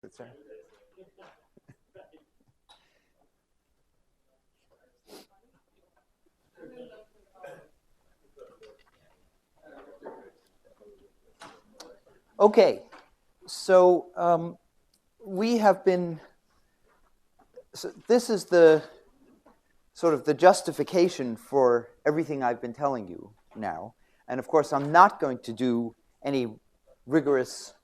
That's right. Okay, so we have been. So this is the sort of the justification for everything I've been telling you now, and of course, I'm not going to do any rigorous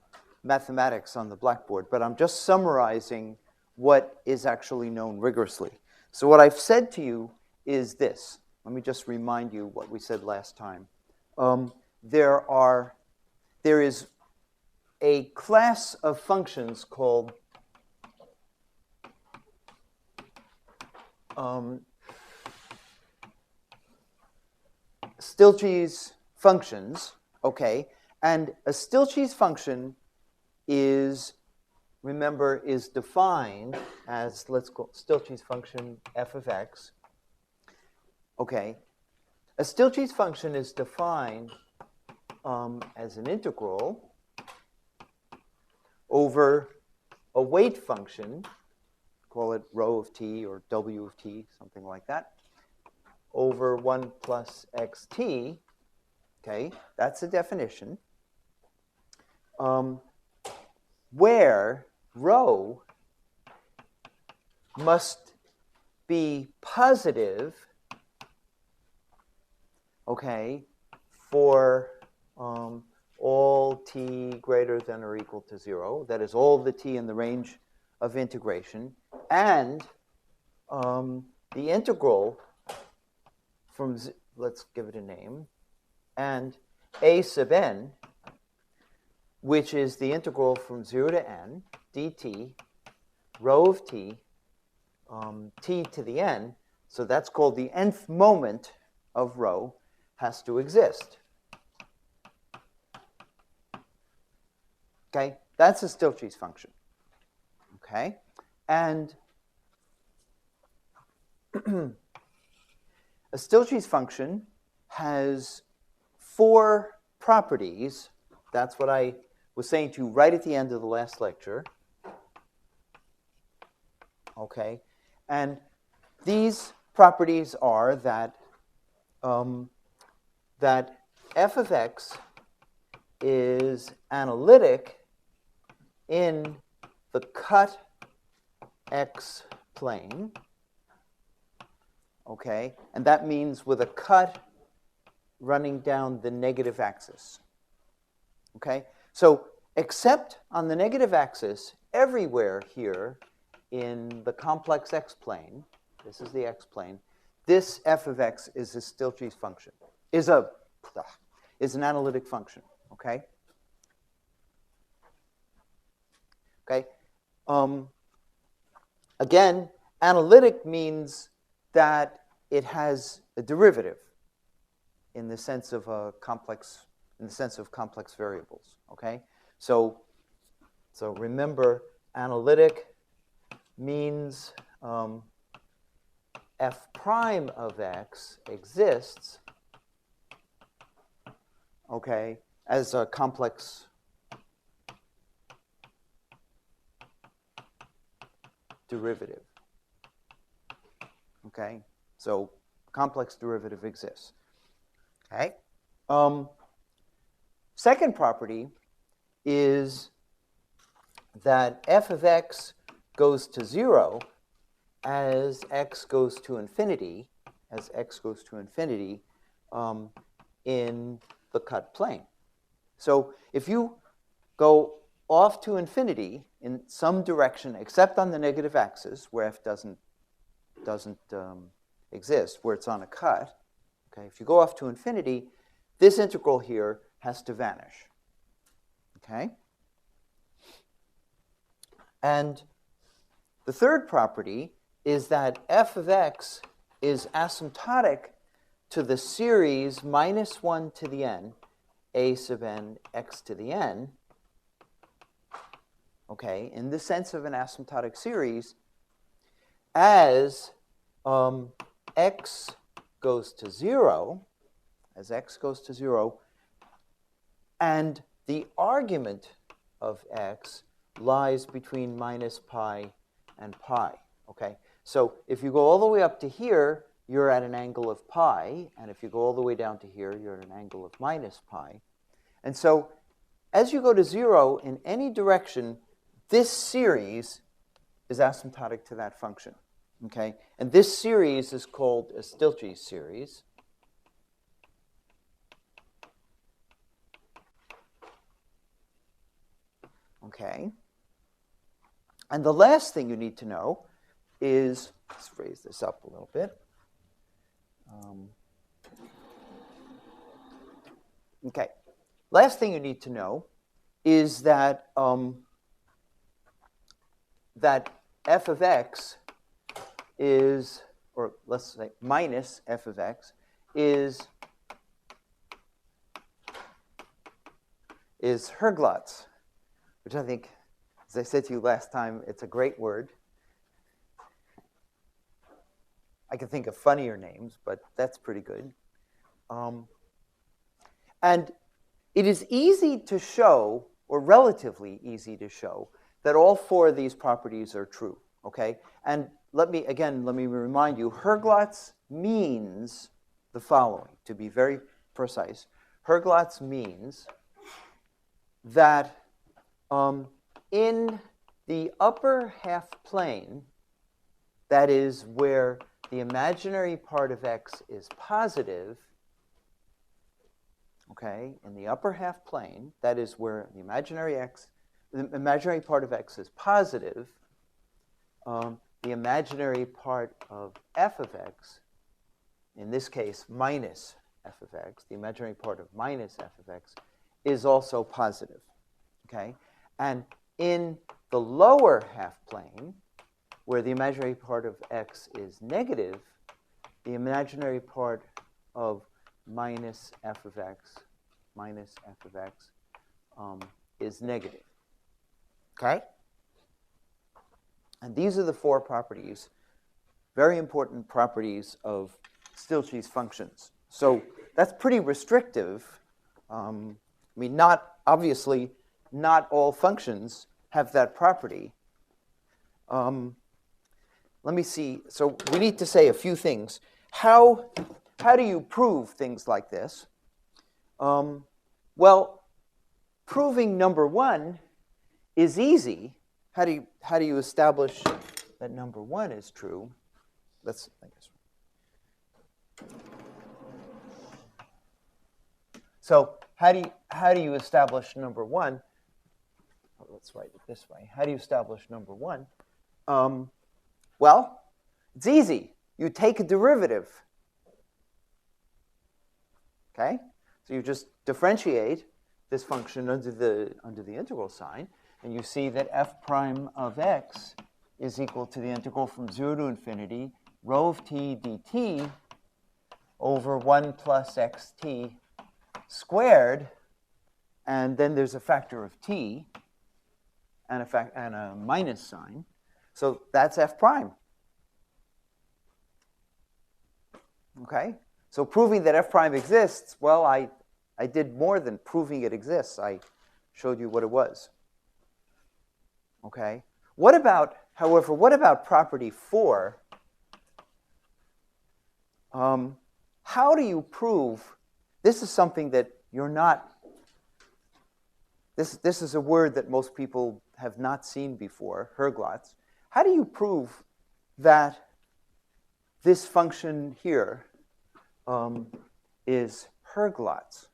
mathematics on the blackboard, but I'm just summarizing what is actually known rigorously. So what I've said to you is this. Let me just remind you what we said last time. There is a class of functions called Stieltjes functions, okay? And a Stieltjes function is, remember, is defined as, let's call Stieltjes function f of x. Okay. A Stieltjes function is defined as an integral over a weight function, call it rho of t or w of t, something like that, over 1 plus xt. Okay, that's a definition. Where rho must be positive, okay, for all t greater than or equal to 0. That is all the t in the range of integration. And the integral from, let's give it a name, and a sub n, which is the integral from 0 to n, dt, rho of t, t to the n, so that's called the nth moment of rho, has to exist. Okay, that's a Stieltjes function. Okay, and a Stieltjes function has 4 properties. That's what I was saying to you right at the end of the last lecture. Okay, and these properties are that that f of x is analytic in the cut x plane. Okay, and that means with a cut running down the negative axis. Okay, so except on the negative axis, everywhere here in the complex x plane, this is the x plane, this f of x is a Stieltjes function, is an analytic function. Okay. Okay. Again, analytic means that it has a derivative in the sense of a complex, in the sense of complex variables. Okay. So remember, analytic means f prime of x exists, okay, as a complex derivative. Okay, so complex derivative exists. Okay. Second property is that f of x goes to 0 as x goes to infinity, in the cut plane. So if you go off to infinity in some direction, except on the negative axis where f doesn't exist, where it's on a cut, okay, if you go off to infinity, this integral here has to vanish. Okay? And the third property is that f of x is asymptotic to the series minus 1 to the n, a sub n, x to the n, okay, in the sense of an asymptotic series, as x goes to 0, and the argument of x lies between minus pi and pi, okay? So if you go all the way up to here, you're at an angle of pi, and if you go all the way down to here, you're at an angle of minus pi. And so as you go to 0 in any direction, this series is asymptotic to that function, okay? And this series is called a Stieltjes series. Okay. And the last thing you need to know is, let's raise this up a little bit. Okay. Last thing you need to know is that that f of x is, or let's say minus f of x is Herglotz, which I think, as I said to you last time, it's a great word. I can think of funnier names, but that's pretty good. And it is easy to show, or relatively easy to show, that all four of these properties are true, okay? And let me remind you, Herglotz means the following, to be very precise. Herglotz means that in the upper half plane, that is where the imaginary part of x is positive, okay, in the upper half plane, that is where the imaginary part of x is positive, the imaginary part of f of x, in this case minus f of x, the imaginary part of minus f of x, is also positive, okay? And in the lower half plane, where the imaginary part of x is negative, the imaginary part of minus f of x is negative, okay? And these are the four properties, very important properties of Stieltjes functions. So that's pretty restrictive. I mean, obviously, not all functions have that property. Let me see. So we need to say a few things. How do you prove things like this? Well, proving number one is easy. How do you establish that number one is true? So how do you establish number one? Let's write it this way. How do you establish number one? Well, it's easy. You take a derivative. Okay? So you just differentiate this function under the integral sign, and you see that f prime of x is equal to the integral from 0 to infinity rho of t dt over 1 plus xt squared, and then there's a factor of t and a minus sign. So that's f prime. Okay? So proving that f prime exists, well, I did more than proving it exists. I showed you what it was. Okay? However, what about property 4? How do you prove, this is something that you're not, this is a word that most people have not seen before, Herglotz. How do you prove that this function here is Herglotz?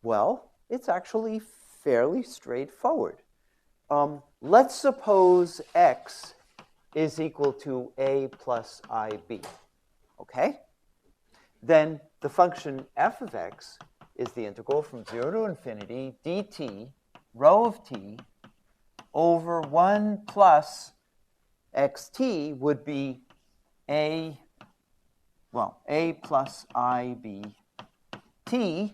Well, it's actually fairly straightforward. Let's suppose x is equal to a plus ib. Okay? Then the function f of x is the integral from 0 to infinity dt rho of t over 1 plus xt would be a plus ib t,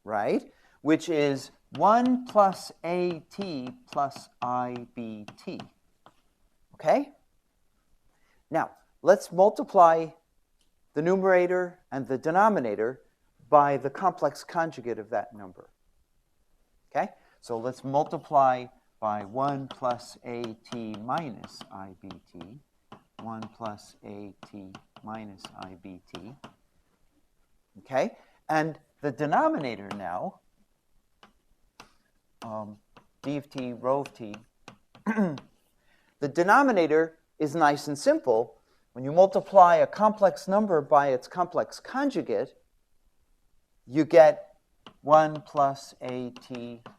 right? Which is 1 plus at plus ibt. Okay? Now, let's multiply the numerator and the denominator by the complex conjugate of that number. Okay? So let's multiply by 1 plus at minus ibt, 1 plus at minus ibt. Okay? And the denominator now, d of t, rho of t, the denominator is nice and simple. When you multiply a complex number by its complex conjugate, you get 1 plus at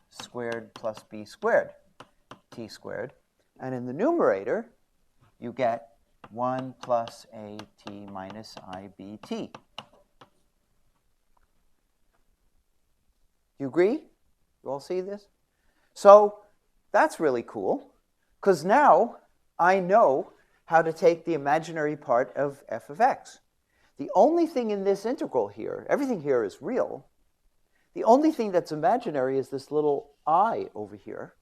squared plus b squared, t squared. And in the numerator, you get 1 plus at minus ibt. You agree? You all see this? So that's really cool, because now I know how to take the imaginary part of f of x. The only thing in this integral here, everything here is real. The only thing that's imaginary is this little I over here.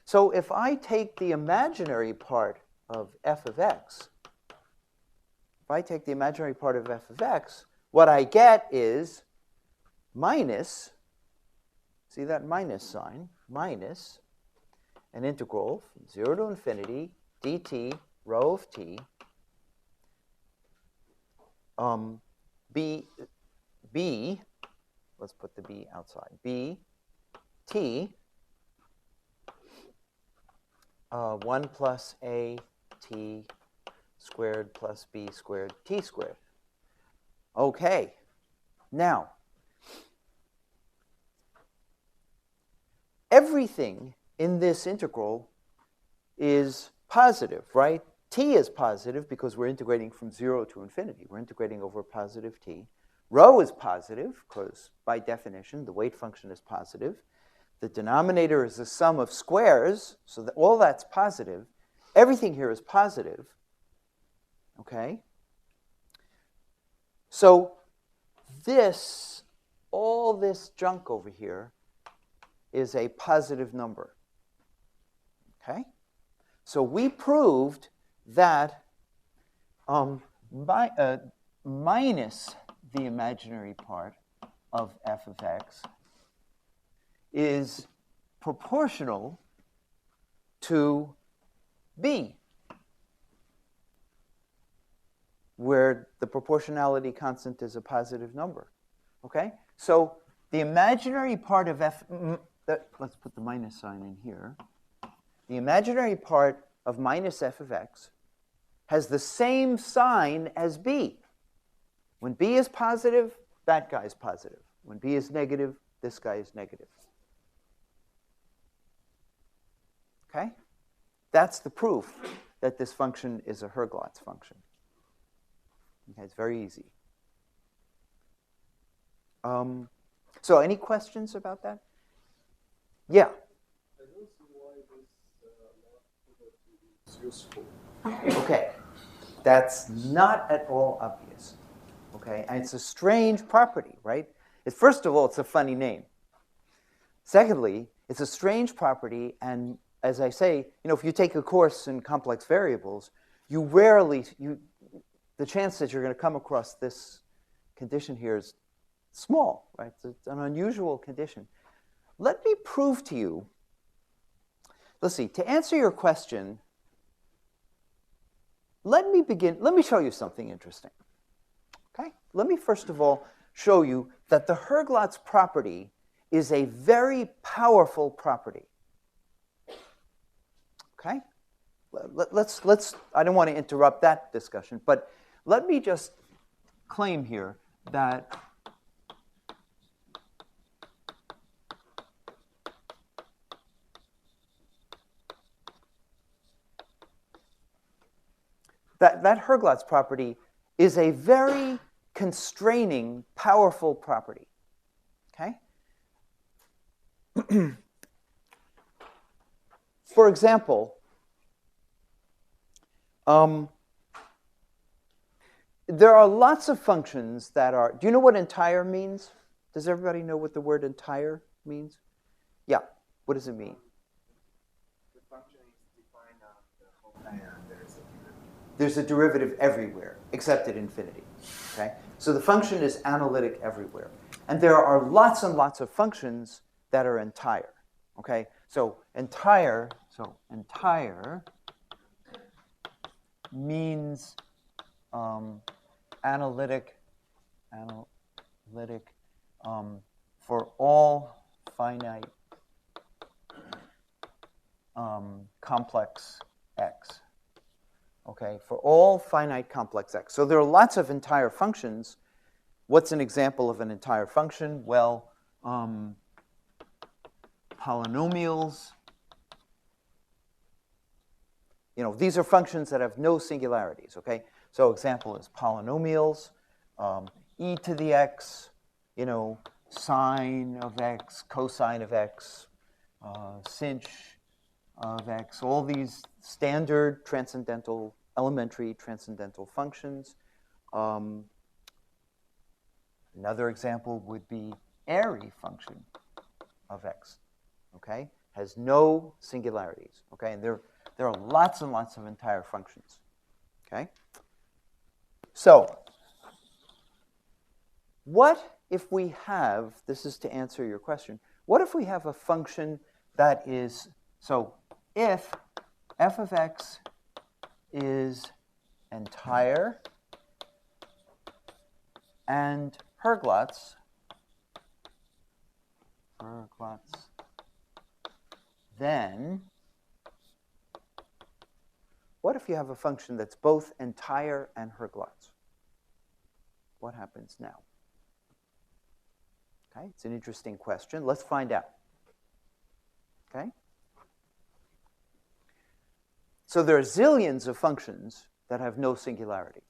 So if I take the imaginary part of f of x, what I get is minus, see that minus sign, minus an integral from 0 to infinity dt rho of t b, let's put the b outside, b t 1 plus a t squared plus b squared t squared. Okay, now everything in this integral is positive, right? T is positive because we're integrating from 0 to infinity. We're integrating over positive t. Rho is positive because, by definition, the weight function is positive. The denominator is the sum of squares, so that all that's positive. Everything here is positive. Okay? So this, all this junk over here is a positive number. Okay? So we proved that minus the imaginary part of f of x is proportional to b, where the proportionality constant is a positive number. Okay? So the imaginary part of f, let's put the minus sign in here. The imaginary part of minus f of x has the same sign as b. When b is positive, that guy is positive. When b is negative, this guy is negative. Okay? That's the proof that this function is a Herglotz function. Okay, it's very easy. So any questions about that? Yeah. I don't see why this is useful. Okay, that's not at all obvious. Okay, and it's a strange property, right? First of all, it's a funny name. Secondly, it's a strange property, and as I say, if you take a course in complex variables, the chance that you're going to come across this condition here is small, right? It's an unusual condition. Let me prove to you, let's see, to answer your question, let me show you something interesting. Okay? Let me first of all show you that the Herglotz property is a very powerful property. Okay? Let's I don't want to interrupt that discussion, but let me just claim here that that Herglotz property is a very constraining, powerful property. Okay? For example, there are lots of functions that are... Do you know what entire means? Does everybody know what the word entire means? Yeah. What does it mean? The function is defined on the whole and there is a derivative. There's a derivative everywhere, except at infinity. Okay? So the function is analytic everywhere. And there are lots and lots of functions that are entire. Okay? So entire means analytic for all finite complex x. Okay, for all finite complex x. So there are lots of entire functions. What's an example of an entire function? Well, polynomials. You know, these are functions that have no singularities, okay? So example is polynomials, e to the x, you know, sine of x, cosine of x, sinh of x, all these standard transcendental, elementary transcendental functions. Another example would be airy function of x, okay? Has no singularities, okay? And there are lots and lots of entire functions, okay? So, what if we have, this is to answer your question, what if we have a function that is, so if f of x is entire and Herglotz, then what if you have a function that's both entire and Herglotz? What happens now? Okay, it's an interesting question. Let's find out. Okay? So there are zillions of functions that have no singularities.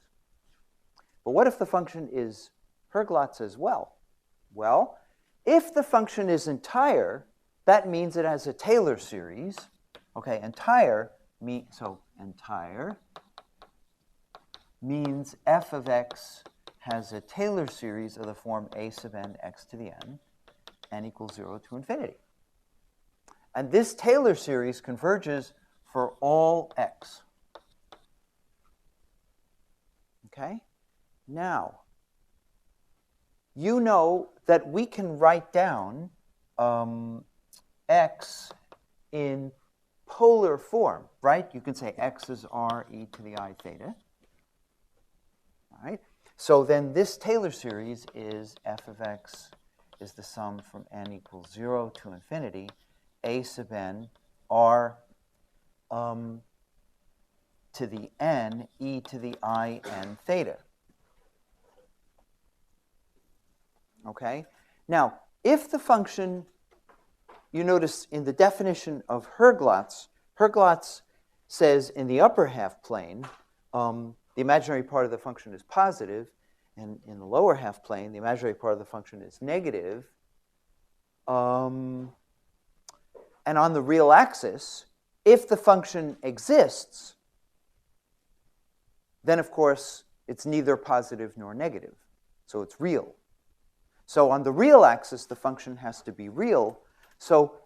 But what if the function is Herglotz as well? Well, if the function is entire, that means it has a Taylor series. Okay, entire means f of x has a Taylor series of the form a sub n x to the n equals 0 to infinity. And this Taylor series converges for all x. Okay? Now, you know that we can write down x in polar form, right? You can say x is r e to the I theta. All right? So then this Taylor series is f of x is the sum from n equals 0 to infinity, a sub n r to the n e to the I n theta. Okay? Now, if the function, you notice in the definition of Herglotz, Herglotz says in the upper half plane, the imaginary part of the function is positive, and in the lower half plane, the imaginary part of the function is negative. And on the real axis, if the function exists, then of course it's neither positive nor negative, so it's real. So on the real axis, the function has to be real. So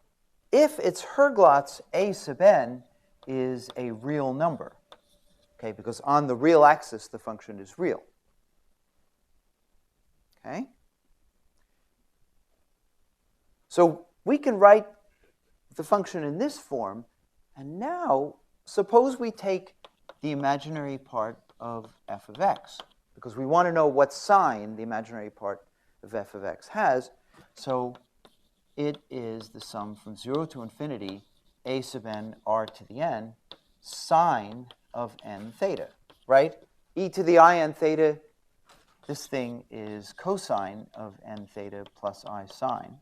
if it's Herglotz, a sub n is a real number, okay, because on the real axis, the function is real. Okay? So we can write the function in this form, and now suppose we take the imaginary part of f of x, because we want to know what sign the imaginary part of f of x has. So it is the sum from 0 to infinity, a sub n r to the n, sine of n theta, right? E to the I n theta, this thing is cosine of n theta plus I sine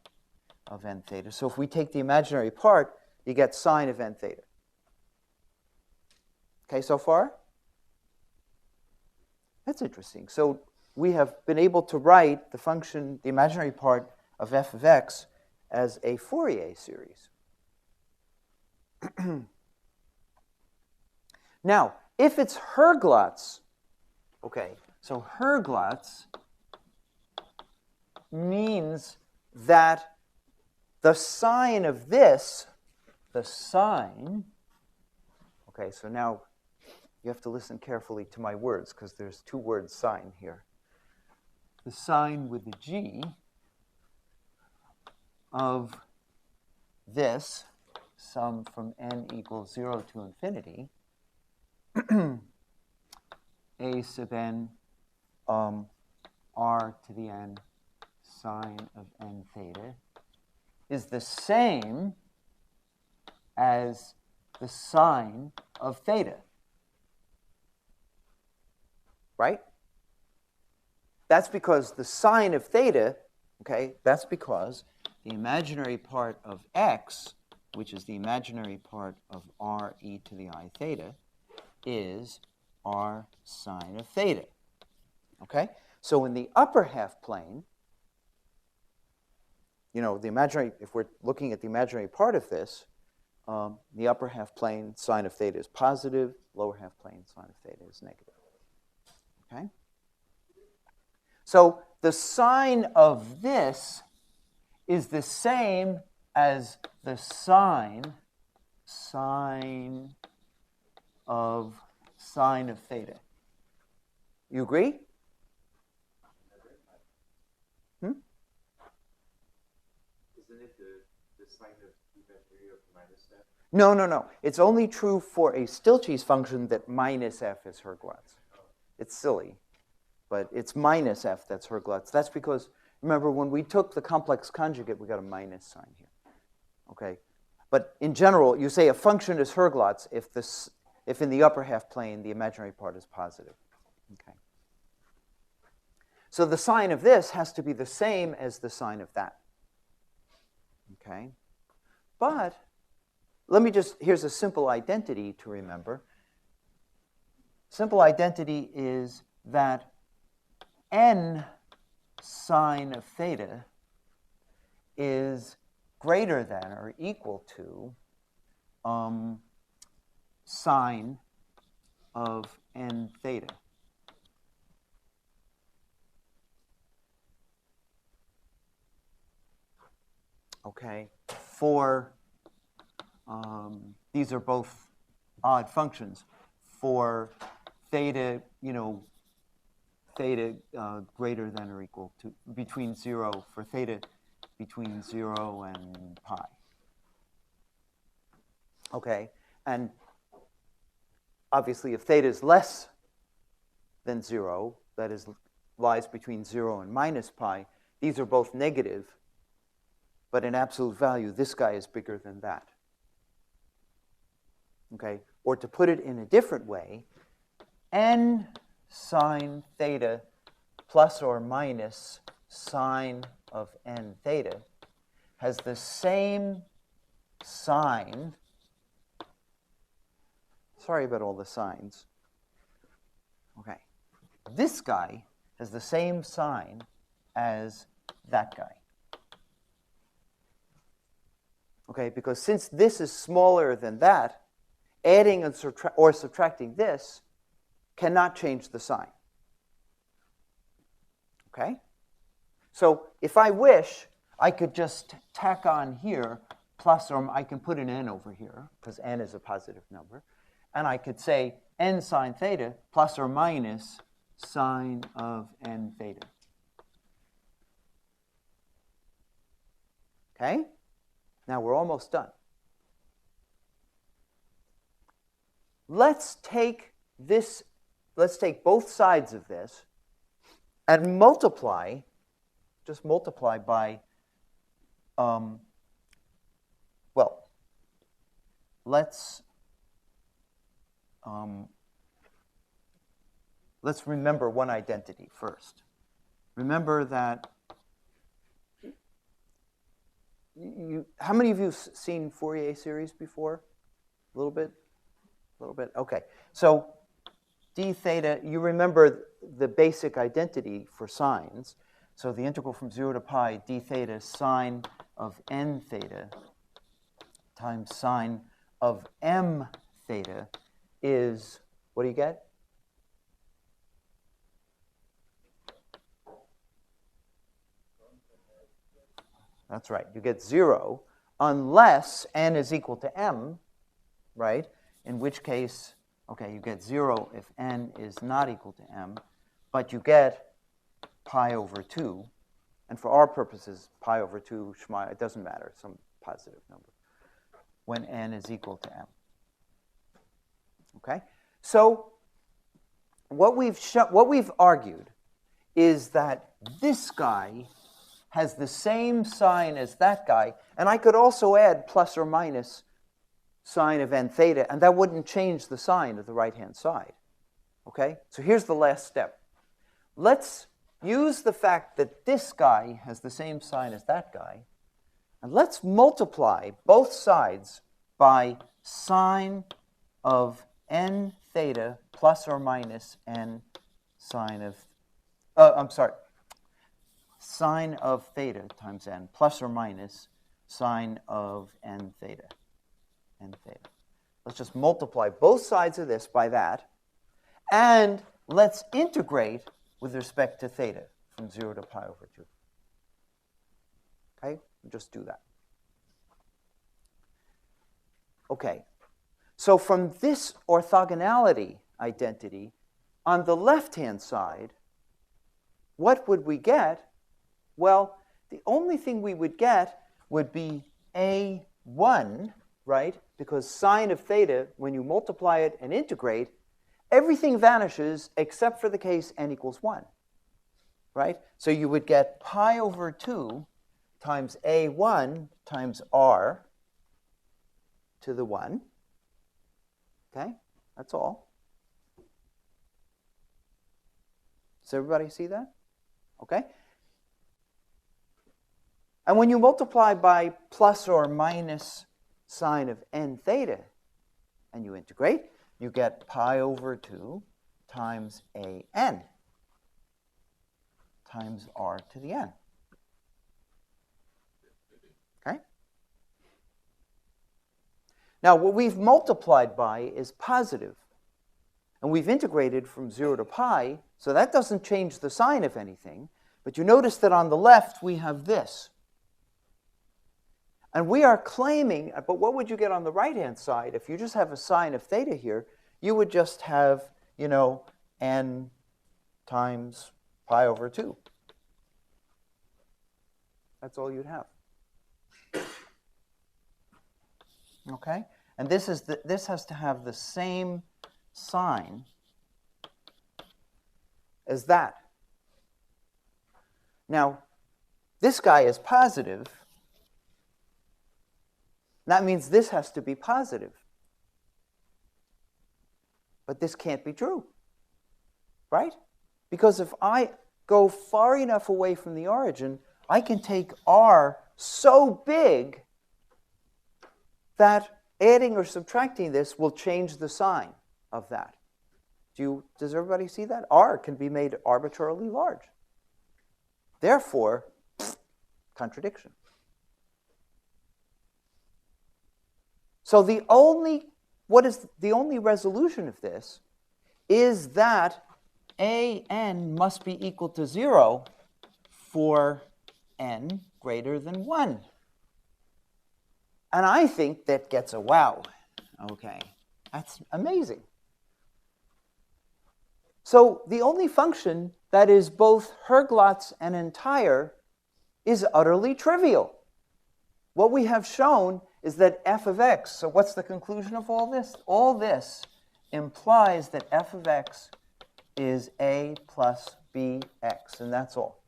of n theta. So if we take the imaginary part, you get sine of n theta. Okay, so far? That's interesting. So we have been able to write the function, the imaginary part of f of x, as a Fourier series. Now, if it's Herglotz, okay, so Herglotz means that the sign of this, the sign, okay, so now you have to listen carefully to my words because there's two words sign here. the sine with the g of this sum from n equals 0 to infinity, a sub n r to the n sine of n theta is the same as the sine of theta. Right? That's because the sine of theta, okay, that's because the imaginary part of x, which is the imaginary part of r e to the I theta, is r sine of theta. Okay? So in the upper half plane, you know, the imaginary, if we're looking at the imaginary part of this, the upper half plane sine of theta is positive, lower half plane sine of theta is negative. Okay? So the sine of this is the same as the sine of theta. You agree? Isn't it the sign of imaginary of minus f? No. It's only true for a Stieltjes function that minus f is Herglotz. It's silly, but it's minus f that's Herglotz. That's because, remember, when we took the complex conjugate, we got a minus sign here. Okay? But in general, you say a function is Herglotz if in the upper half plane the imaginary part is positive. Okay. So the sine of this has to be the same as the sine of that. Okay? But here's a simple identity to remember. Simple identity is that n sine of theta is greater than or equal to sine of n theta. Okay, for these are both odd functions. For theta, theta greater than or equal to between 0, for theta between 0 and pi. Okay, and obviously if theta is less than 0, that is, lies between 0 and minus pi, these are both negative, but in absolute value, this guy is bigger than that. Okay, or to put it in a different way, n sine theta plus or minus sine of n theta has the same sign. Sorry about all the signs. Okay. This guy has the same sign as that guy. Okay, because since this is smaller than that, adding and subtracting this cannot change the sign. Okay? So if I wish, I could just tack on here plus, or I can put an n over here, because n is a positive number, and I could say n sine theta plus or minus sine of n theta. Okay? Now we're almost done. Let's take both sides of this and multiply, just multiply by, let's remember one identity first. Remember that, how many of you have seen Fourier series before? A little bit? A little bit? Okay. So d theta, you remember the basic identity for sines. So the integral from 0 to pi d theta sine of n theta times sine of m theta is, what do you get? That's right. You get 0 unless n is equal to m, right? In which case, okay, you get 0 if n is not equal to m, but you get pi over 2. And for our purposes, pi over 2, it doesn't matter, some positive number, when n is equal to m. Okay? So what we've argued is that this guy has the same sign as that guy, and I could also add plus or minus sine of n theta, and that wouldn't change the sign of the right-hand side. Okay? So here's the last step. Let's use the fact that this guy has the same sign as that guy, and let's multiply both sides by sine of n theta plus or minus n sine of, sine of theta times n plus or minus sine of n theta. Let's just multiply both sides of this by that, and let's integrate with respect to theta from 0 to pi over 2. Okay? Just do that. Okay. So from this orthogonality identity, on the left-hand side, what would we get? Well, the only thing we would get would be a1, right? Because sine of theta, when you multiply it and integrate, everything vanishes except for the case n equals 1, right? So you would get pi over 2 times a1 times r to the 1. Okay? That's all. Does everybody see that? Okay? And when you multiply by plus or minus sine of n theta, and you integrate, you get pi over 2 times a n times r to the n. Okay? Now, what we've multiplied by is positive, and we've integrated from 0 to pi, so that doesn't change the sign of anything. But you notice that on the left, we have this. And we are claiming, but what would you get on the right-hand side? If you just have a sine of theta here, you would just have, n times pi over 2. That's all you'd have. Okay? And this has to have the same sign as that. Now, this guy is positive. That means this has to be positive. But this can't be true, right? Because if I go far enough away from the origin, I can take r so big that adding or subtracting this will change the sign of that. Does everybody see that? R can be made arbitrarily large. Therefore, contradiction. So the only resolution of this is that an must be equal to 0 for n greater than 1. And I think that gets a wow. Okay, that's amazing. So the only function that is both Herglotz and entire is utterly trivial. What we have shown is that f of x, so what's the conclusion of all this? All this implies that f of x is a plus bx, and that's all.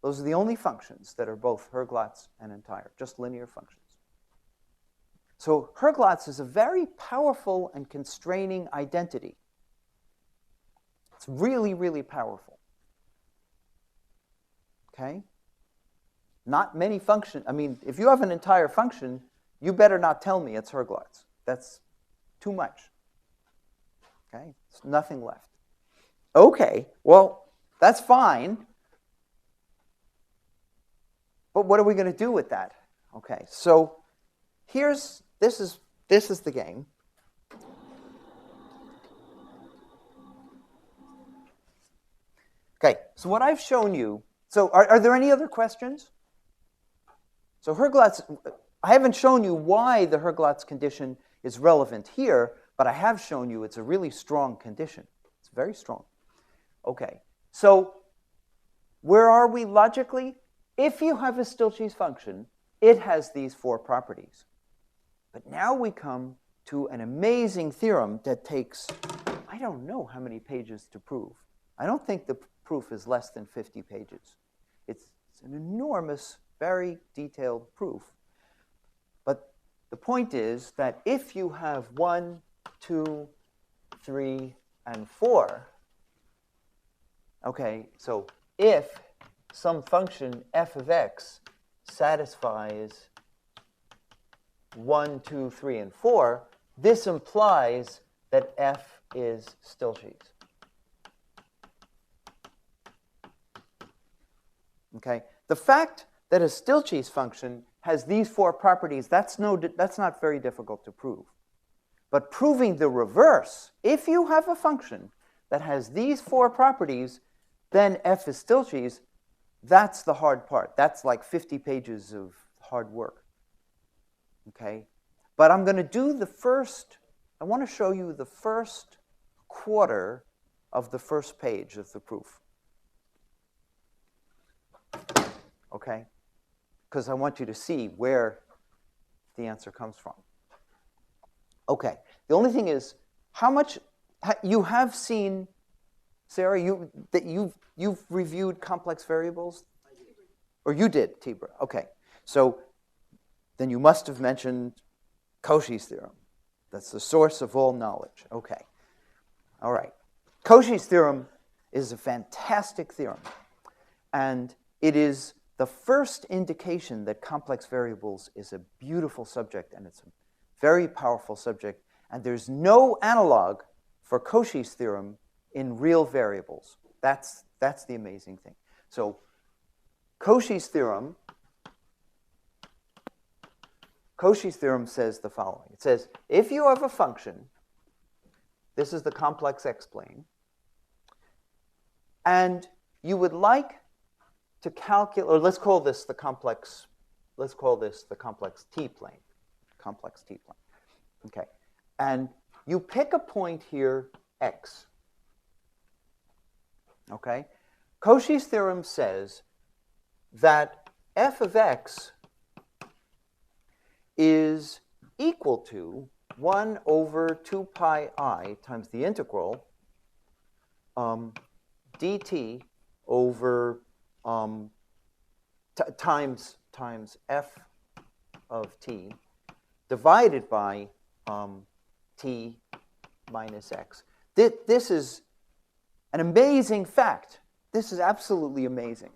Those are the only functions that are both Herglotz and entire, just linear functions. So Herglotz is a very powerful and constraining identity. It's really, really powerful. Okay? Not many functions. I mean, if you have an entire function, you better not tell me it's Herglotz. That's too much. Okay? There's nothing left. Okay, well, that's fine. But what are we going to do with that? Okay, so this is the game. Okay, so what I've shown you, so are there any other questions? So Herglotz, I haven't shown you why the Herglotz condition is relevant here, but I have shown you it's a really strong condition. It's very strong. Okay, so Where are we logically? If you have a Stieltjes function, it has these four properties. But now we come to an amazing theorem that takes, I don't know how many pages to prove. I don't think the proof is less than 50 pages. It's an enormous, very detailed proof. But the point is that if you have 1, 2, 3, and 4, okay, so if some function f of x satisfies 1, 2, 3, and 4, this implies that f is Stieltjes. Okay? The fact that a Stieltjes function has these four properties, that's not very difficult to prove. But proving the reverse, if you have a function that has these four properties, then f is Stieltjes, that's the hard part. That's like 50 pages of hard work. Okay? But I'm going to do I want to show you the first quarter of the first page of the proof. Okay? Because I want you to see where the answer comes from. Okay. The only thing is, how much you have seen, Sarah, you've reviewed complex variables? I did. Or you did, Tibra. Okay. So then you must have mentioned Cauchy's theorem. That's the source of all knowledge. Okay. All right. Cauchy's theorem is a fantastic theorem. And it is the first indication that complex variables is a beautiful subject, and it's a very powerful subject. And there's no analog for Cauchy's theorem in real variables. That's the amazing thing. So Cauchy's theorem says the following. It says, if you have a function, this is the complex x-plane, and you would like to calculate, or let's call this the complex t-plane. Complex t-plane. Okay. And you pick a point here, x. Okay? Cauchy's theorem says that f of x is equal to 1 over 2 pi I times the integral dt over times f of t divided by t minus x. This is an amazing fact. This is absolutely amazing.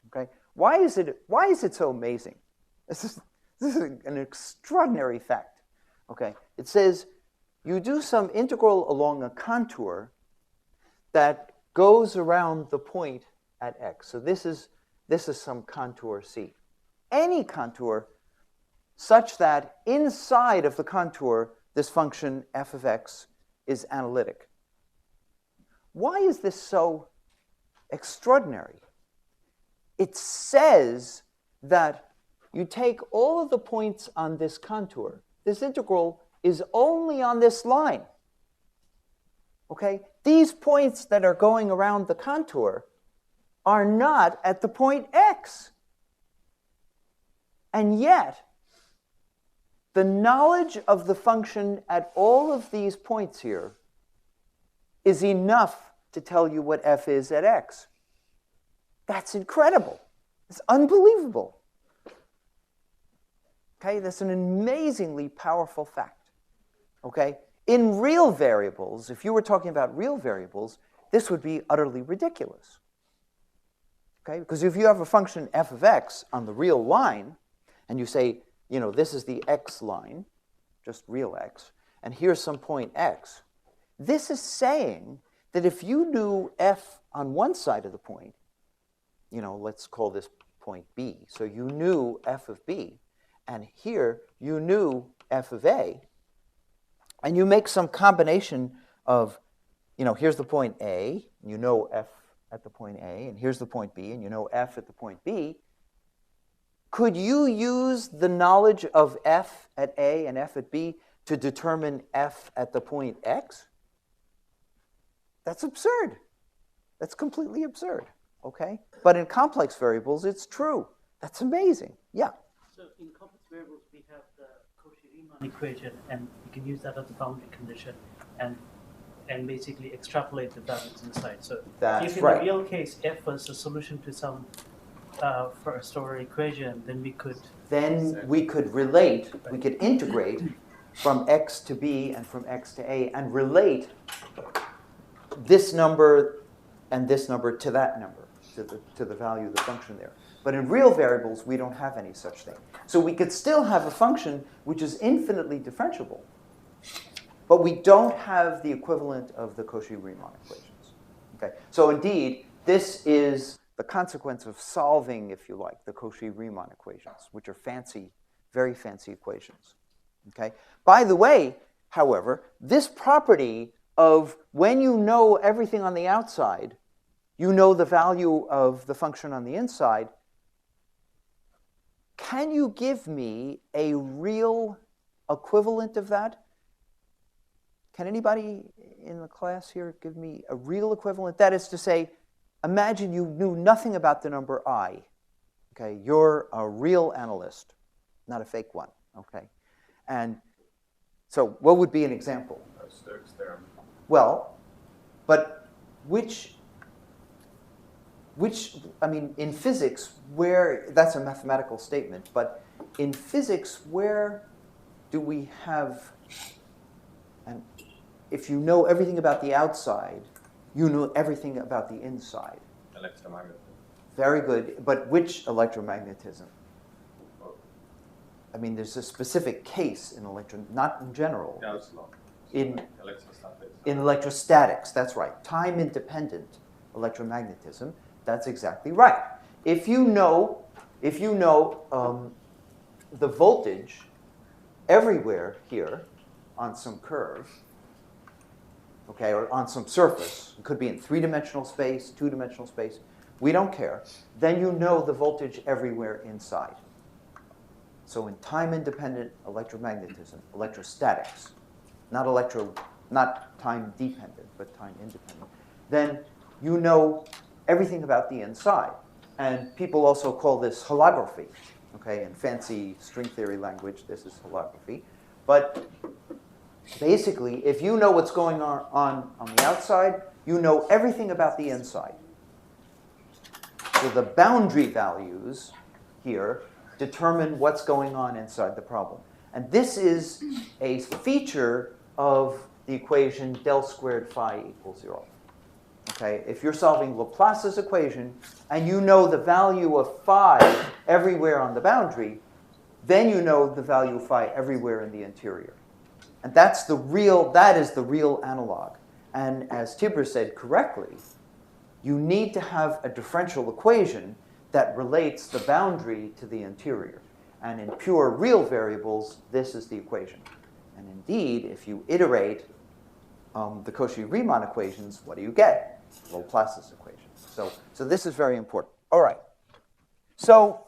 Okay? Why is it so amazing? This is an extraordinary fact. Okay? It says you do some integral along a contour that goes around the point at x. So this is some contour C. Any contour such that inside of the contour, this function f of x is analytic. Why is this so extraordinary? It says that you take all of the points on this contour. This integral is only on this line. Okay? These points that are going around the contour are not at the point x. And yet, the knowledge of the function at all of these points here is enough to tell you what f is at x. That's incredible. It's unbelievable. Okay, that's an amazingly powerful fact. Okay? In real variables, if you were talking about real variables, this would be utterly ridiculous. Okay? Because if you have a function f of x on the real line, and you say, you know, this is the x line, just real x, and here's some point x, this is saying that if you knew f on one side of the point, you know, let's call this point b, so you knew f of b, and here you knew f of a, and you make some combination of, you know, here's the point A, and you know f at the point A, and here's the point B, and you know f at the point B. Could you use the knowledge of f at A and f at B to determine f at the point X? That's absurd. That's completely absurd. okay? But in complex variables, it's true. That's amazing. Yeah. So in complex variables, we have the Cauchy-Riemann equation, and we can use that as a boundary condition, and basically extrapolate the values inside. So That's if in right. the real case f was a solution to some first order equation, then we could relate, we could integrate from x to b and from x to a and relate this number and this number to that number, to the value of the function there. But in real variables, we don't have any such thing. So we could still have a function which is infinitely differentiable, but we don't have the equivalent of the Cauchy-Riemann equations. Okay? So indeed, this is the consequence of solving, if you like, the Cauchy-Riemann equations, which are fancy, very fancy equations. Okay? By the way, however, this property of when you know everything on the outside, you know the value of the function on the inside, can you give me a real equivalent of that? Can anybody in the class here give me a real equivalent? That is to say, imagine you knew nothing about the number I. Okay, you're a real analyst, not a fake one. Okay, and so what would be an example? Stokes theorem. Well, but which, I mean, in physics, where, that's a mathematical statement, but in physics, where do we have, and if you know everything about the outside, you know everything about the inside. Electromagnetism. Very good, but which electromagnetism? I mean, there's a specific case in not in general. Gauss law. In Electrostatics. In electrostatics, that's right. Time-independent electromagnetism, that's exactly right. If you know the voltage everywhere here on some curve, okay, or on some surface, it could be in three-dimensional space, two-dimensional space, we don't care, then you know the voltage everywhere inside. So in time-independent electromagnetism, electrostatics, not time-dependent, but time-independent, then you know everything about the inside. And people also call this holography. Okay, in fancy string theory language, this is holography. But basically, if you know what's going on the outside, you know everything about the inside. So the boundary values here determine what's going on inside the problem. And this is a feature of the equation del squared phi equals 0. Okay, if you're solving Laplace's equation and you know the value of phi everywhere on the boundary, then you know the value of phi everywhere in the interior. And that is the real analog. And as Tibor said correctly, you need to have a differential equation that relates the boundary to the interior. And in pure real variables, this is the equation. And indeed, if you iterate the Cauchy-Riemann equations, what do you get? Laplace's equation. So this is very important. All right. So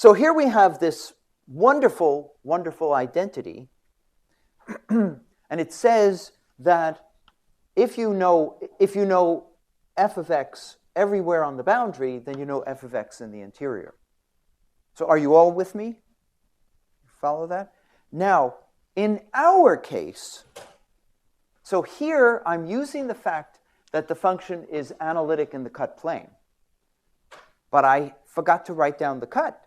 here we have this wonderful, wonderful identity. And it says that if you know f of x everywhere on the boundary, then you know f of x in the interior. So are you all with me? Follow that? Now, in our case, so here I'm using the fact that the function is analytic in the cut plane. But I forgot to write down the cut.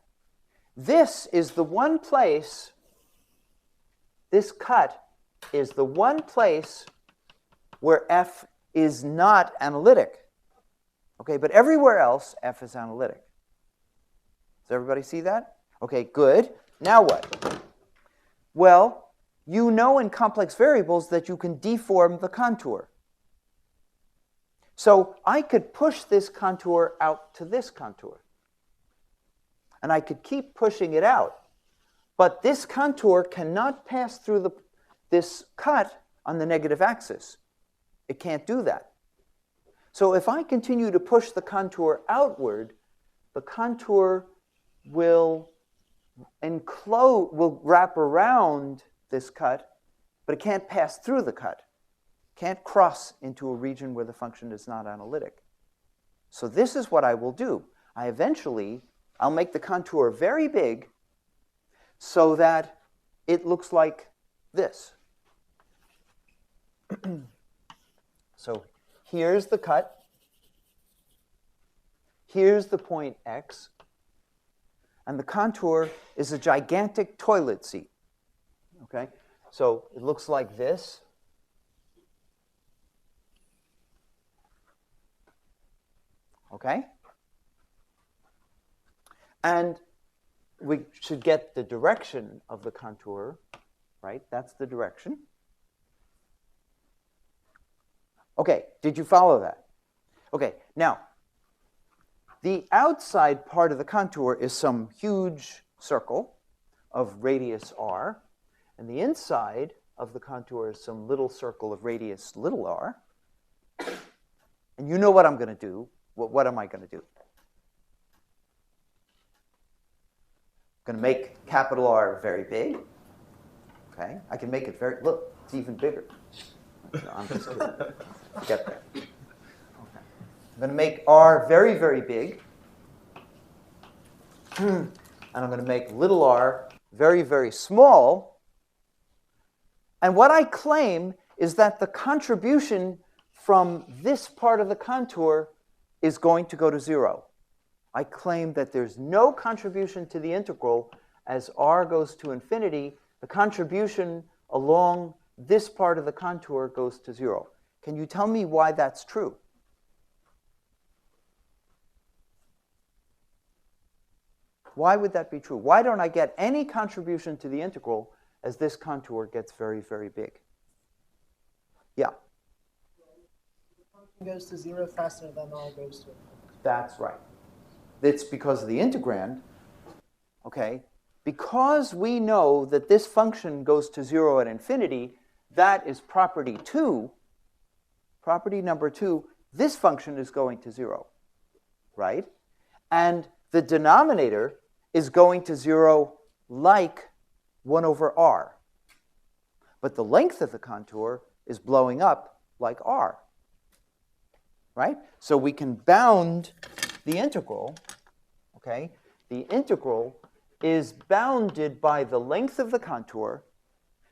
This is the one place, this cut is the one place where f is not analytic. Okay, but everywhere else, f is analytic. Does everybody see that? Okay, good. Now what? Well, you know in complex variables that you can deform the contour. So I could push this contour out to this contour. And I could keep pushing it out. But this contour cannot pass through this cut on the negative axis. It can't do that. So if I continue to push the contour outward, the contour will wrap around this cut, but it can't pass through the cut. can't cross into a region where the function is not analytic. So this is what I will do. I'll make the contour very big so that it looks like this. So here's the cut. Here's the point X. And the contour is a gigantic toilet seat. Okay? So it looks like this. Okay? And we should get the direction of the contour, right? That's the direction. Okay, did you follow that? Okay, now, the outside part of the contour is some huge circle of radius r, and the inside of the contour is some little circle of radius little r. And you know what I'm going to do. What am I going to do? I'm going to make capital R very big. Okay, I can make it very, look, it's even bigger. No, I'm just kidding. Forget that. Okay. I'm going to make R very, very big. And I'm going to make little r very, very small. And what I claim is that the contribution from this part of the contour is going to go to 0. I claim that there's no contribution to the integral as r goes to infinity. The contribution along this part of the contour goes to 0. Can you tell me why that's true? Why would that be true? Why don't I get any contribution to the integral as this contour gets very, very big? Yeah? The function goes to 0 faster than r goes to infinity. That's right. It's because of the integrand. Okay? Because we know that this function goes to 0 at infinity, that is property 2. Property number 2, this function is going to 0. Right? And the denominator is going to 0 like 1 over r. But the length of the contour is blowing up like r. Right? So we can bound the integral. Okay? The integral is bounded by the length of the contour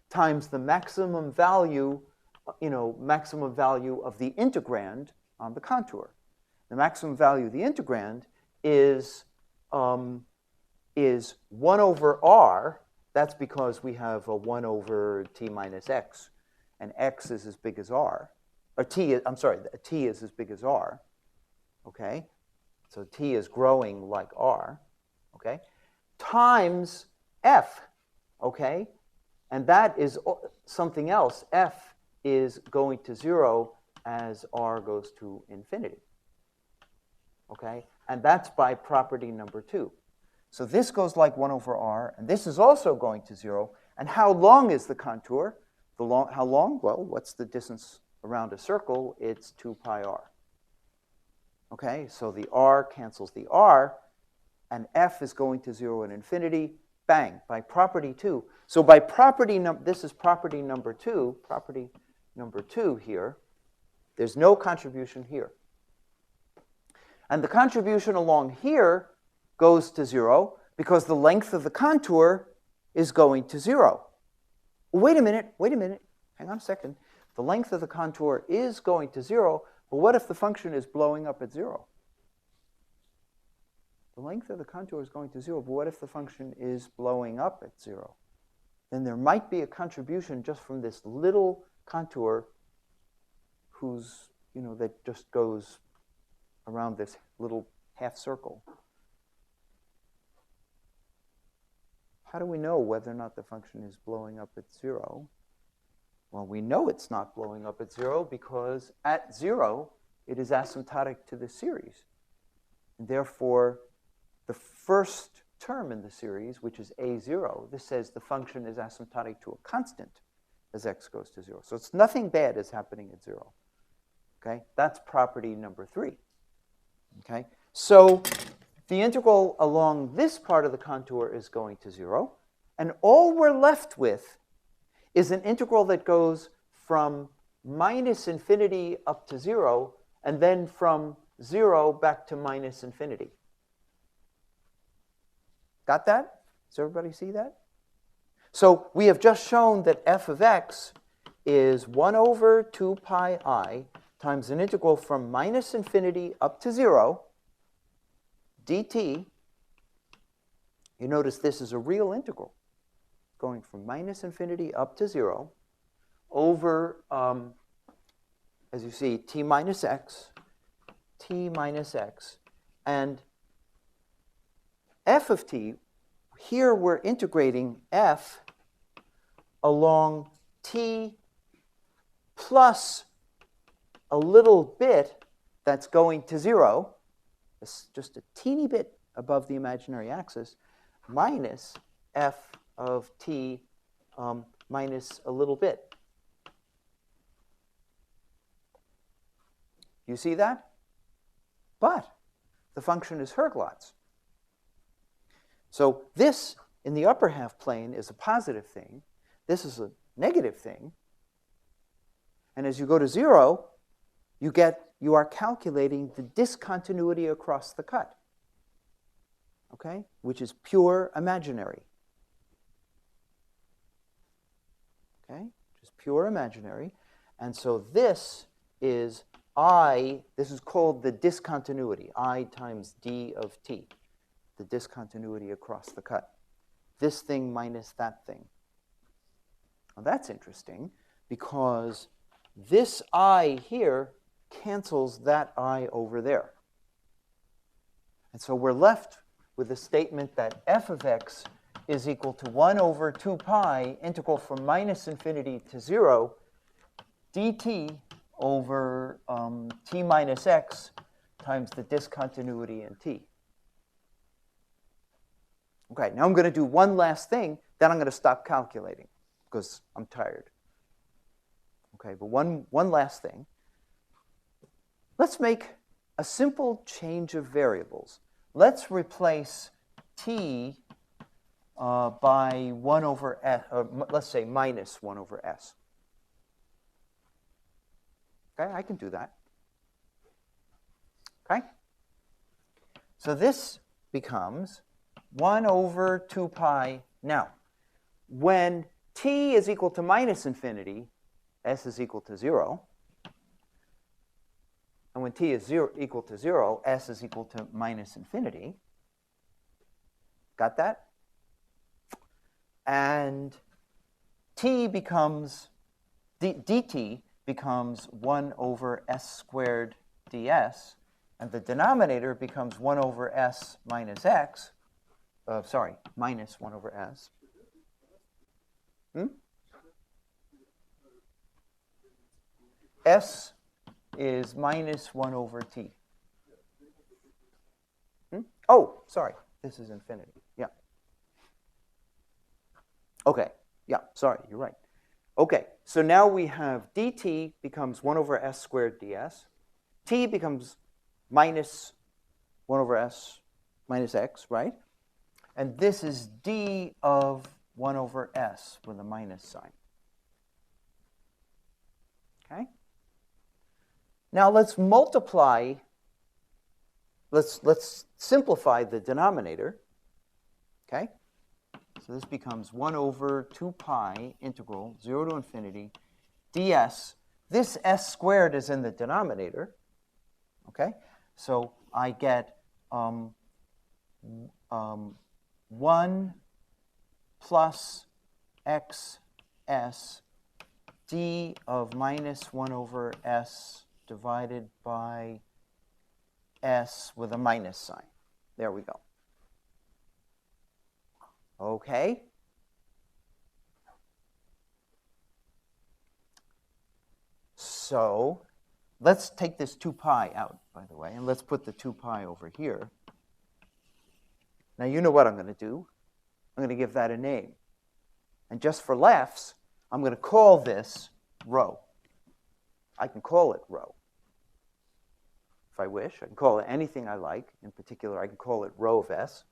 times the maximum value, maximum value of the integrand on the contour. The maximum value of the integrand is 1 over r. That's because we have a 1 over t minus x, and x is as big as r. Or t is as big as r. Okay? So t is growing like r. Okay? Times f. Okay? And that is something else. F is going to 0 as r goes to infinity. Okay? And that's by property number 2. So this goes like 1 over r, and this is also going to 0. And how long is the contour? How long? Well, what's the distance around a circle? It's 2 pi r. Okay, so the r cancels the r, and f is going to 0 at infinity. Bang, by property 2. So by property this is property number 2. Property number 2 here. There's no contribution here. And the contribution along here goes to 0 because the length of the contour is going to 0. Wait a minute, hang on a second. The length of the contour is going to 0, but what if the function is blowing up at 0? The length of the contour is going to 0, but what if the function is blowing up at 0? Then there might be a contribution just from this little contour that just goes around this little half circle. How do we know whether or not the function is blowing up at 0? Well, we know it's not blowing up at 0 because at 0, it is asymptotic to the series. And therefore, the first term in the series, which is a0, this says the function is asymptotic to a constant as x goes to 0. So it's nothing bad is happening at 0. Okay? That's property number 3. Okay? So the integral along this part of the contour is going to 0. And all we're left with is an integral that goes from minus infinity up to 0, and then from 0 back to minus infinity. Got that? Does everybody see that? So we have just shown that f of x is 1 over 2 pi I times an integral from minus infinity up to 0 dt. You notice this is a real integral going from minus infinity up to 0 over, as you see, t minus x, and f of t. Here we're integrating f along t plus a little bit that's going to 0. It's just a teeny bit above the imaginary axis, minus f of t minus a little bit. You see that? But the function is Herglotz. So this, in the upper half plane, is a positive thing. This is a negative thing. And as you go to 0, you are calculating the discontinuity across the cut, okay, which is pure imaginary. Okay, just pure imaginary. And so this is this is called the discontinuity, I times d of t, the discontinuity across the cut. This thing minus that thing. Now that's interesting because this I here cancels that I over there. And so we're left with the statement that f of x is equal to 1 over 2 pi integral from minus infinity to 0 dt over t minus x times the discontinuity in t. Okay, now I'm going to do one last thing, then I'm going to stop calculating because I'm tired. Okay, but one last thing. Let's make a simple change of variables. Let's replace t by 1 over s, or let's say minus 1 over s. Okay, I can do that. Okay? So this becomes 1 over 2 pi. Now, when t is equal to minus infinity, s is equal to 0. And when t is equal to 0, s is equal to minus infinity. Got that? And t becomes, dt becomes 1 over s squared ds, and the denominator becomes 1 over s minus x. Minus 1 over s. S is minus 1 over t. Oh, sorry. This is infinity. Yeah. Okay. Yeah, sorry. You're right. Okay. So now we have dt becomes 1 over s squared ds. T becomes minus 1 over s minus x, right? And this is d of 1 over s with a minus sign. Okay? Now let's multiply, let's simplify the denominator. Okay? So this becomes 1 over 2 pi integral 0 to infinity ds. This s squared is in the denominator. Okay? So I get 1 plus xs d of minus 1 over s divided by s with a minus sign. There we go. Okay. So let's take this 2 pi out, by the way, and let's put the 2 pi over here. Now you know what I'm going to do. I'm going to give that a name. And just for laughs, I'm going to call this rho. I can call it rho. If I wish, I can call it anything I like. In particular, I can call it rho of s.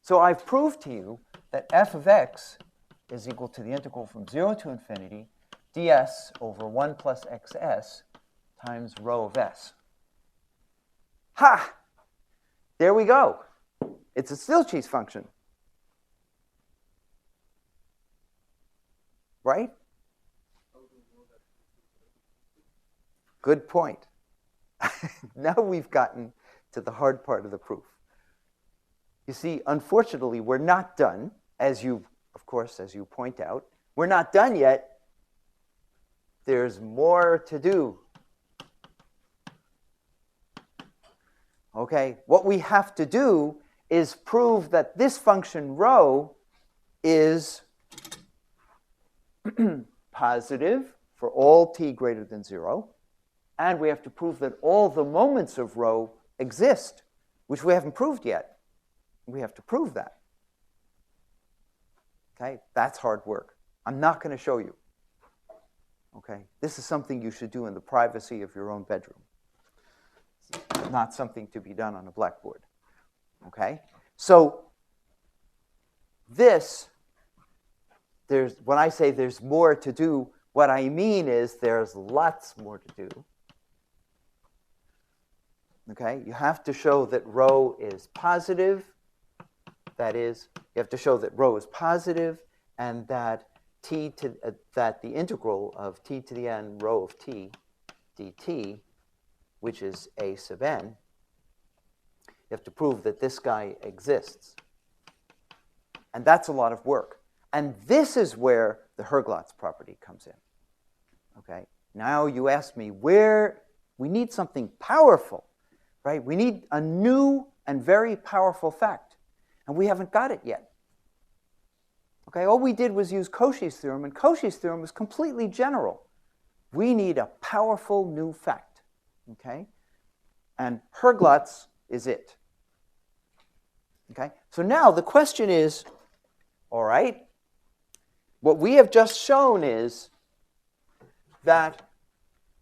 So I've proved to you that f of x is equal to the integral from 0 to infinity ds over 1 plus xs times rho of s. Ha! There we go. It's a Stieltjes function. Right? Good point. Now we've gotten to the hard part of the proof. You see, unfortunately, we're not done, as you point out. We're not done yet. There's more to do. Okay, what we have to do is prove that this function rho is positive for all t greater than 0. And we have to prove that all the moments of rho exist, which we haven't proved yet. We have to prove that. Okay, that's hard work. I'm not going to show you. Okay, this is something you should do in the privacy of your own bedroom. It's not something to be done on a blackboard. Okay, so when I say there's more to do, what I mean is there's lots more to do. Okay, you have to show that rho is positive. That is, you have to show that rho is positive, and that that the integral of t to the n rho of t dt, which is a sub n, you have to prove that this guy exists. And that's a lot of work. And this is where the Herglotz property comes in. Okay, now you ask me where we need something powerful. Right? We need a new and very powerful fact, and we haven't got it yet. Okay, all we did was use Cauchy's theorem, and Cauchy's theorem is completely general. We need a powerful new fact. Okay? And Herglotz is it. Okay? So now the question is, all right, what we have just shown is that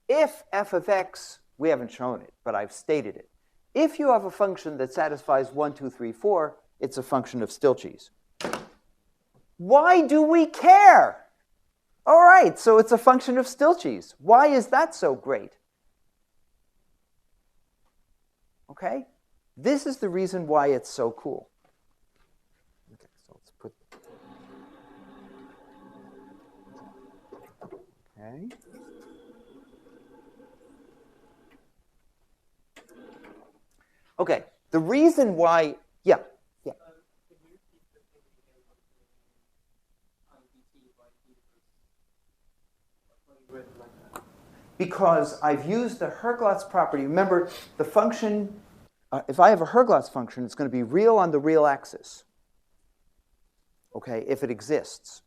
if f of x, we haven't shown it, but I've stated it. If you have a function that satisfies 1, 2, 3, 4, it's a function of Stieltjes. Why do we care? All right, so it's a function of Stieltjes. Why is that so great? Okay? This is the reason why it's so cool. Okay, so let's put... Okay. Okay, the reason why, yeah. Because I've used the Herglotz property. Remember, the function, if I have a Herglotz function, it's going to be real on the real axis. Okay, if it exists.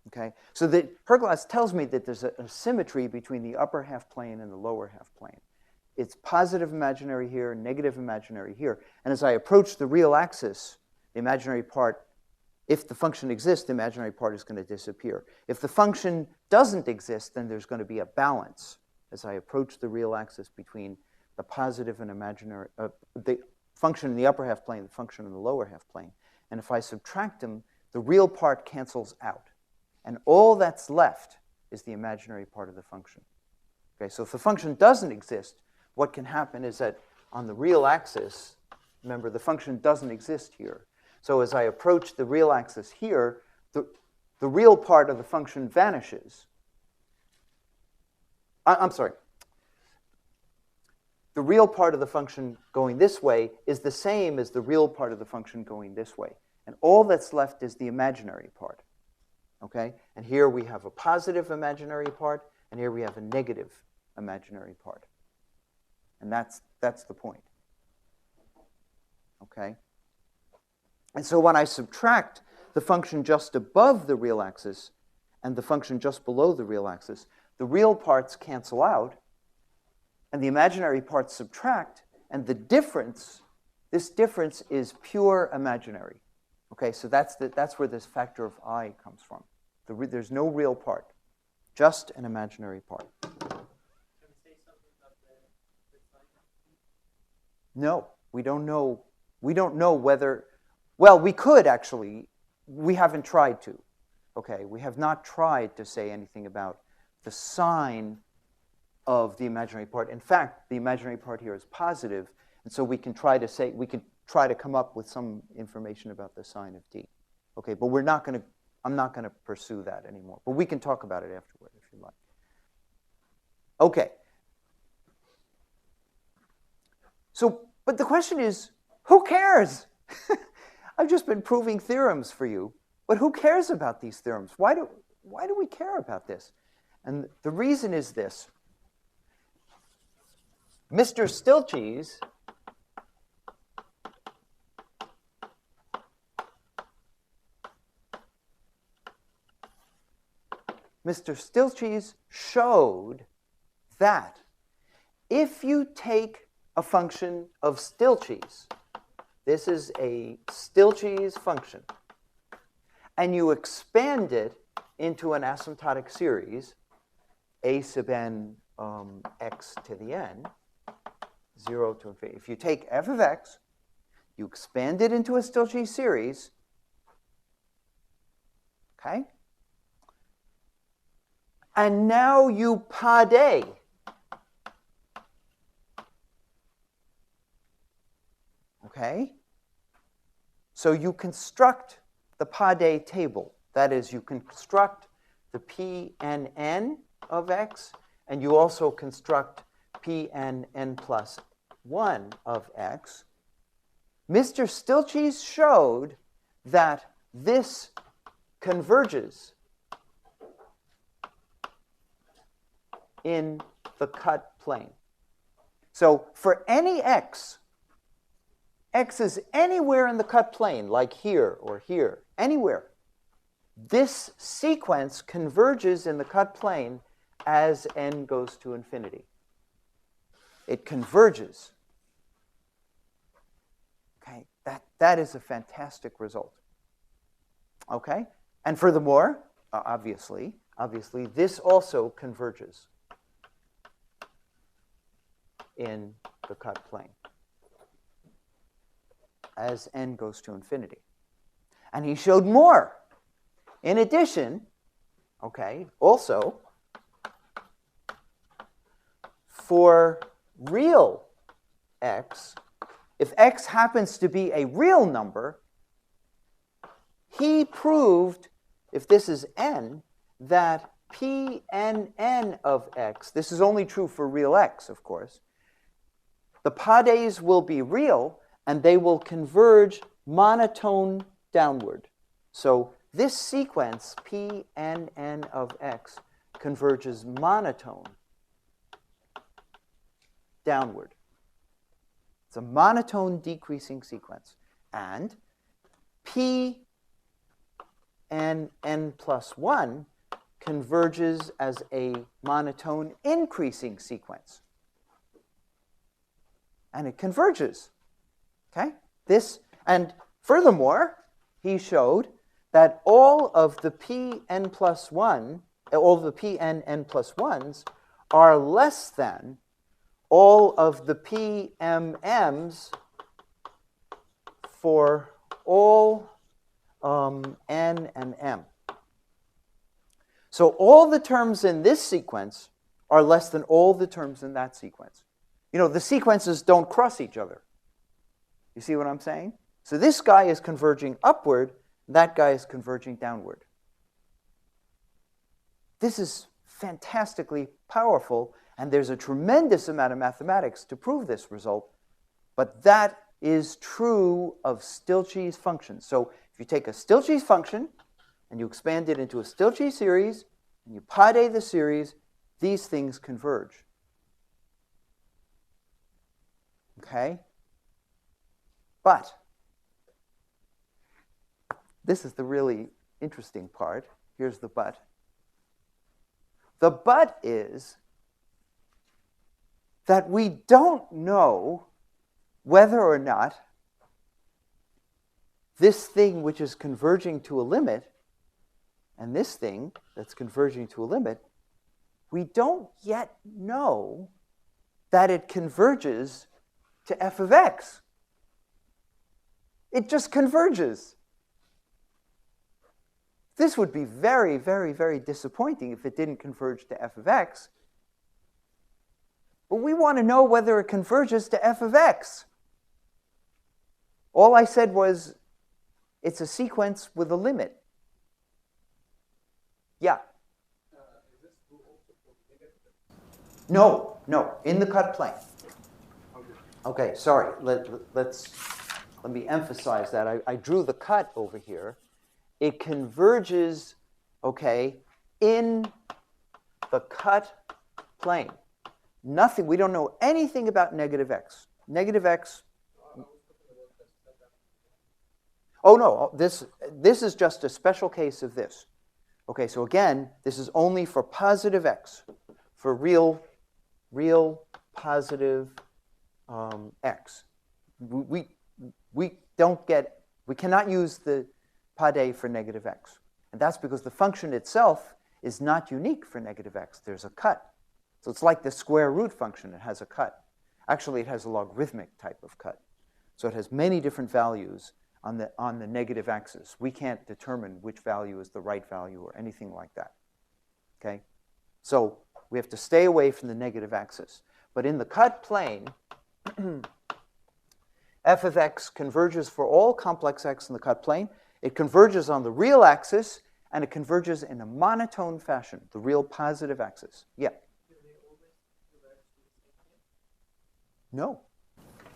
Okay, so the Herglotz tells me that there's a symmetry between the upper half plane and the lower half plane. It's positive imaginary here, negative imaginary here. And as I approach the real axis, the imaginary part, if the function exists, the imaginary part is going to disappear. If the function doesn't exist, then there's going to be a balance as I approach the real axis between the positive and imaginary, the function in the upper half plane, the function in the lower half plane. And if I subtract them, the real part cancels out. And all that's left is the imaginary part of the function. Okay, so if the function doesn't exist, what can happen is that on the real axis, remember, the function doesn't exist here. So as I approach the real axis here, the real part of the function vanishes. I'm sorry. The real part of the function going this way is the same as the real part of the function going this way. And all that's left is the imaginary part. Okay? And here we have a positive imaginary part, and here we have a negative imaginary part. And that's the point. Okay? And so when I subtract the function just above the real axis and the function just below the real axis, the real parts cancel out, and the imaginary parts subtract, and the difference, this difference is pure imaginary. Okay, so that's where this factor of I comes from. There's no real part, just an imaginary part. No, we don't know. We don't know whether, well, we could actually. We haven't tried to. Okay, we have not tried to say anything about the sign of the imaginary part. In fact, the imaginary part here is positive, and so we can try to come up with some information about the sign of t. Okay, but I'm not going to pursue that anymore. But we can talk about it afterward if you like. Okay. So, but the question is, who cares? I've just been proving theorems for you, but who cares about these theorems? Why do we care about this? And the reason is this. Mr. Stieltjes showed that if you take a function of Stieltjes, this is a Stieltjes function, and you expand it into an asymptotic series, a sub n x to the n, 0 to infinity. If you take f of x, you expand it into a Stieltjes series, okay? And now you pod A. Okay? So you construct the pod A table. That is, you construct the Pnn of x, and you also construct Pnn plus 1 of x. Mr. Stieltjes showed that this converges in the cut plane. So for any x is anywhere in the cut plane, like here or here, anywhere, this sequence converges in the cut plane as n goes to infinity. It converges. Okay, that is a fantastic result. Okay, and furthermore, obviously, this also converges in the cut plane as n goes to infinity. And he showed more. In addition, okay, also, for real x, if x happens to be a real number, he proved, if this is n, that Pnn of x, this is only true for real x, of course, the pod A's will be real, and they will converge monotone downward. So this sequence, Pnn of x, converges monotone downward. It's a monotone decreasing sequence. And Pnn plus 1 converges as a monotone increasing sequence. And it converges. Okay? And furthermore, he showed that all of the Pn plus 1, all of the Pnn plus 1s are less than all of the PMMs for all n and m. So all the terms in this sequence are less than all the terms in that sequence. You know, the sequences don't cross each other. You see what I'm saying? So this guy is converging upward, that guy is converging downward. This is fantastically powerful, and there's a tremendous amount of mathematics to prove this result, but that is true of Stieltjes functions. So if you take a Stieltjes function and you expand it into a Stieltjes series, and you pod A the series, these things converge. Okay? But this is the really interesting part. Here's the but. The but is that we don't know whether or not this thing which is converging to a limit and this thing that's converging to a limit, we don't yet know that it converges to f of x. It just converges. This would be very, very, very disappointing if it didn't converge to f of x. But we want to know whether it converges to f of x. All I said was it's a sequence with a limit. Yeah? No, in the cut plane. Okay, sorry. Let me emphasize that. I drew the cut over here. It converges, okay, in the cut plane. Nothing, we don't know anything about negative x. Negative x. Oh no, this is just a special case of this. Okay, so again, this is only for positive x, for real positive x. We cannot use the PADE for negative x. And that's because the function itself is not unique for negative x. There's a cut. So it's like the square root function. It has a cut. Actually, it has a logarithmic type of cut. So it has many different values on the negative axis. We can't determine which value is the right value or anything like that. Okay? So we have to stay away from the negative axis. But in the cut plane, f of x converges for all complex x in the cut plane. It converges on the real axis, and it converges in a monotone fashion, the real positive axis. Yeah? No.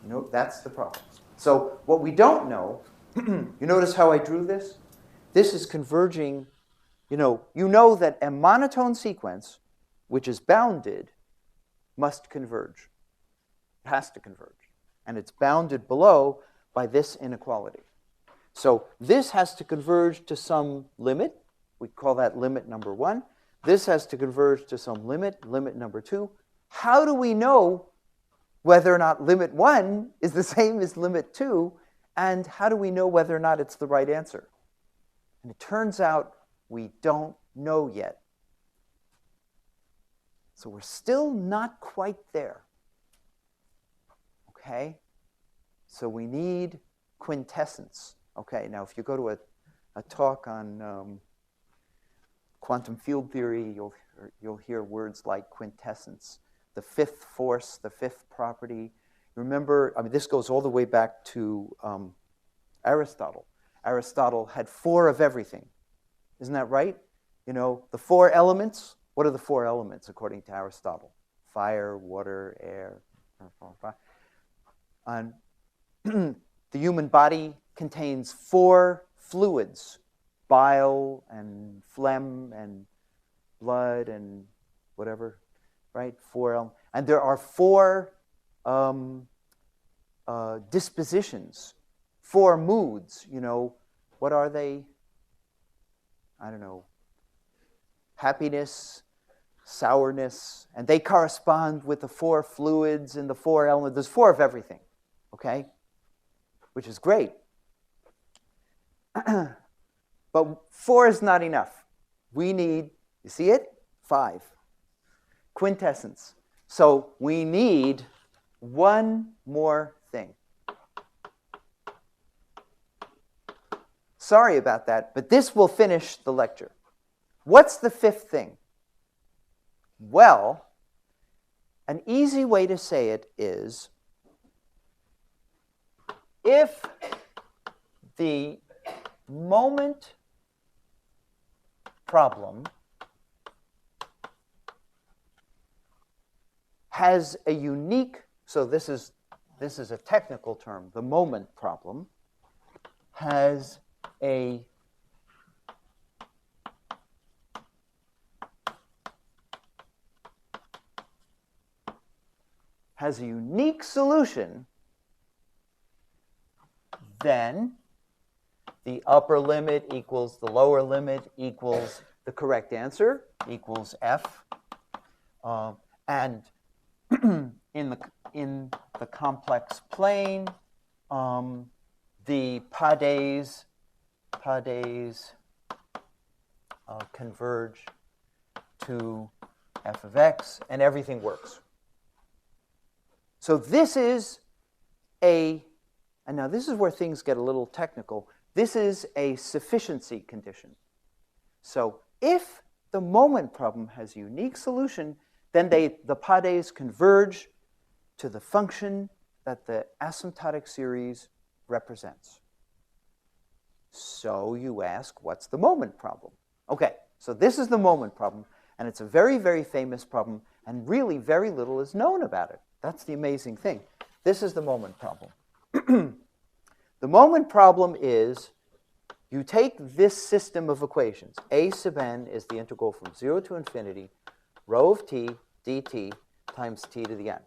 No, that's the problem. So what we don't know, you notice how I drew this? This is converging, you know that a monotone sequence, which is bounded, must converge. It has to converge. And it's bounded below by this inequality. So this has to converge to some limit. We call that limit number 1. This has to converge to some limit, limit number 2. How do we know whether or not limit 1 is the same as limit 2? And how do we know whether or not it's the right answer? And it turns out we don't know yet. So we're still not quite there. Okay? So we need quintessence. Okay, now if you go to a talk on quantum field theory, you'll hear words like quintessence, the fifth force, the fifth property. Remember, I mean, this goes all the way back to Aristotle. Aristotle had 4 of everything. Isn't that right? You know, the 4 elements. What are the 4 elements according to Aristotle? Fire, water, air. And the human body contains 4 fluids: bile and phlegm and blood and whatever, right? 4 and there are 4 dispositions, 4 moods. You know, what are they? I don't know. Happiness, sourness, and they correspond with the 4 fluids and the 4 elements. There's 4 of everything, okay? Which is great. But 4 is not enough. We need, you see it? 5. Quintessence. So we need one more thing. Sorry about that, but this will finish the lecture. What's the 5th thing? Well, an easy way to say it is, if the moment problem has a unique, so this is a technical term, the moment problem has a unique solution, then the upper limit equals the lower limit equals the correct answer, equals f. And in the complex plane, the PADEs converge to f of x, and everything works. So this is and now this is where things get a little technical. This is a sufficiency condition. So if the moment problem has a unique solution, then the PADEs converge to the function that the asymptotic series represents. So you ask, what's the moment problem? Okay, so this is the moment problem, and it's a very, very famous problem, and really very little is known about it. That's the amazing thing. This is the moment problem. The moment problem is you take this system of equations. A sub n is the integral from 0 to infinity, rho of t dt times t to the n.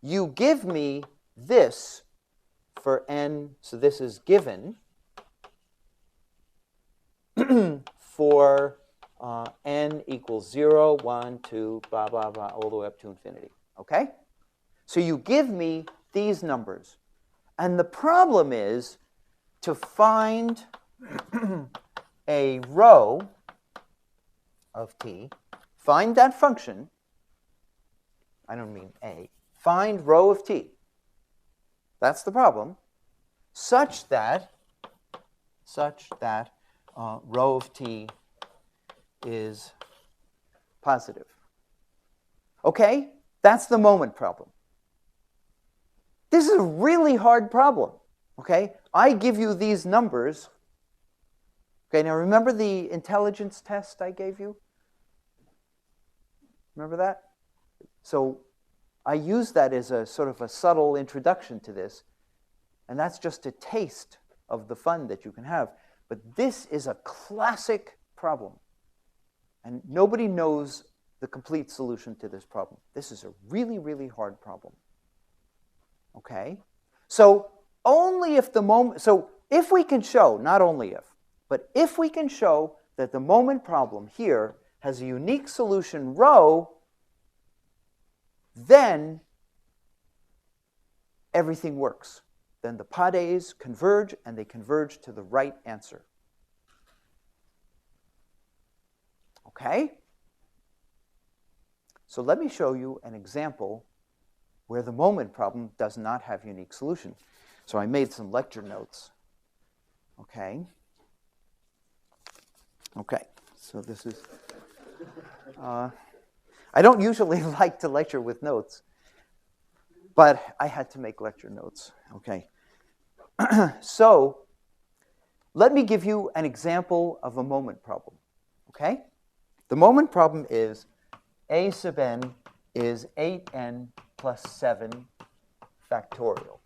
You give me this for n, so this is given for n equals 0, 1, 2, blah, blah, blah, all the way up to infinity. Okay? So you give me these numbers. And the problem is to find a rho of t, find that function, I don't mean a, find rho of t. That's the problem, such that rho of t is positive. Okay? That's the moment problem. This is a really hard problem. Okay? I give you these numbers. Okay, now remember the intelligence test I gave you? Remember that? So I use that as a sort of a subtle introduction to this, and that's just a taste of the fun that you can have. But this is a classic problem, and nobody knows the complete solution to this problem. This is a really, really hard problem. Okay? So only if the moment, so if we can show, not only if, but if we can show that the moment problem here has a unique solution rho, then everything works. Then the PADEs converge, and they converge to the right answer. Okay? So let me show you an example where the moment problem does not have unique solution. So I made some lecture notes. Okay? Okay, so this is... I don't usually like to lecture with notes, but I had to make lecture notes. Okay. So let me give you an example of a moment problem. Okay? The moment problem is a sub n is 8n plus 7 factorial.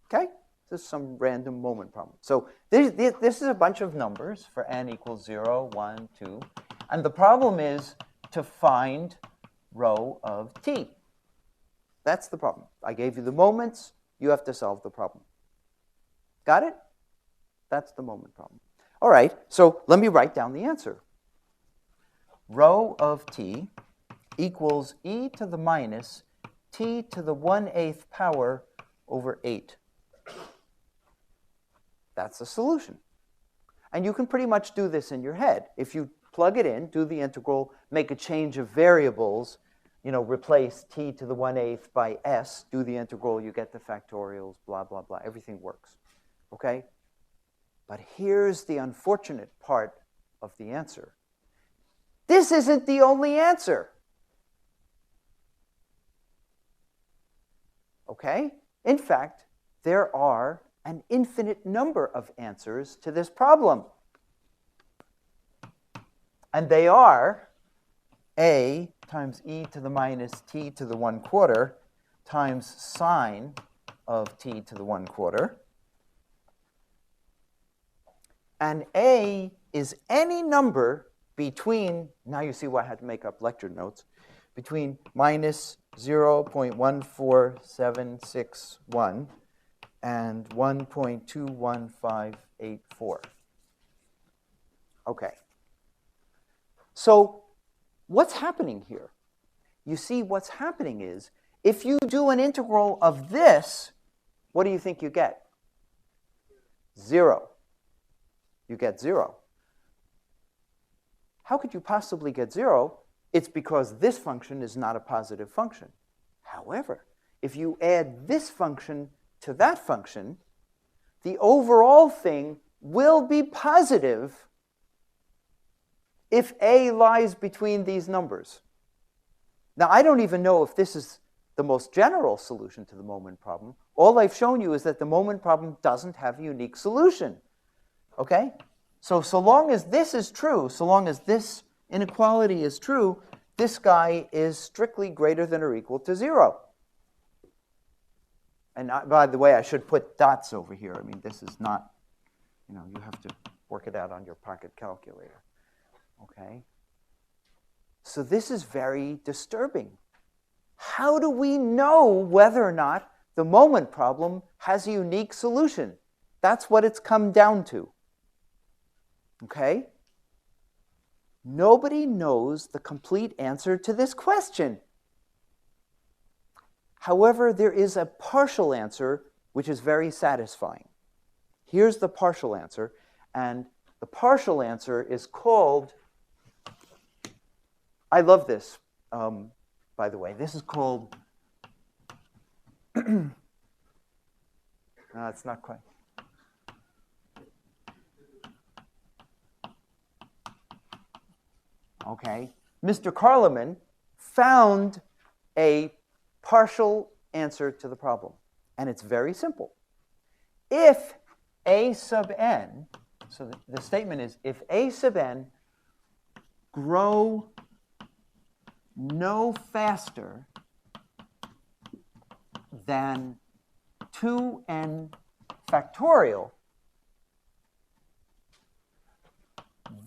Okay? This is some random moment problem. So this is a bunch of numbers for n equals 0, 1, 2. And the problem is to find rho of t. That's the problem. I gave you the moments. You have to solve the problem. Got it? That's the moment problem. All right, so let me write down the answer. Rho of t equals e to the minus t to the 1/8 power over 8. That's the solution. And you can pretty much do this in your head. If you plug it in, do the integral, make a change of variables, replace t to the 1/8 by s, do the integral, you get the factorials, blah, blah, blah. Everything works. Okay? But here's the unfortunate part of the answer. This isn't the only answer. Okay? In fact, there are an infinite number of answers to this problem. And they are a times e to the minus t to the 1/4 times sine of t to the 1/4. And a is any number between, now you see why I had to make up lecture notes, between minus 0.14761 and 1.21584. Okay. So what's happening here? You see, what's happening is, if you do an integral of this, what do you think you get? 0. You get 0. How could you possibly get 0? It's because this function is not a positive function. However, if you add this function to that function, the overall thing will be positive if A lies between these numbers. Now, I don't even know if this is the most general solution to the moment problem. All I've shown you is that the moment problem doesn't have a unique solution. Okay? So long as this is true, so long as this inequality is true, this guy is strictly greater than or equal to 0. And by the way, I should put dots over here. I mean, this is not, you have to work it out on your pocket calculator. Okay? So this is very disturbing. How do we know whether or not the moment problem has a unique solution? That's what it's come down to. Okay? Nobody knows the complete answer to this question. However, there is a partial answer which is very satisfying. Here's the partial answer, and the partial answer is called, I love this, by the way. This is called, no, it's not quite. Okay, Mr. Karleman found a partial answer to the problem, and it's very simple. If A sub n, so the statement is, if A sub n grow no faster than 2n factorial,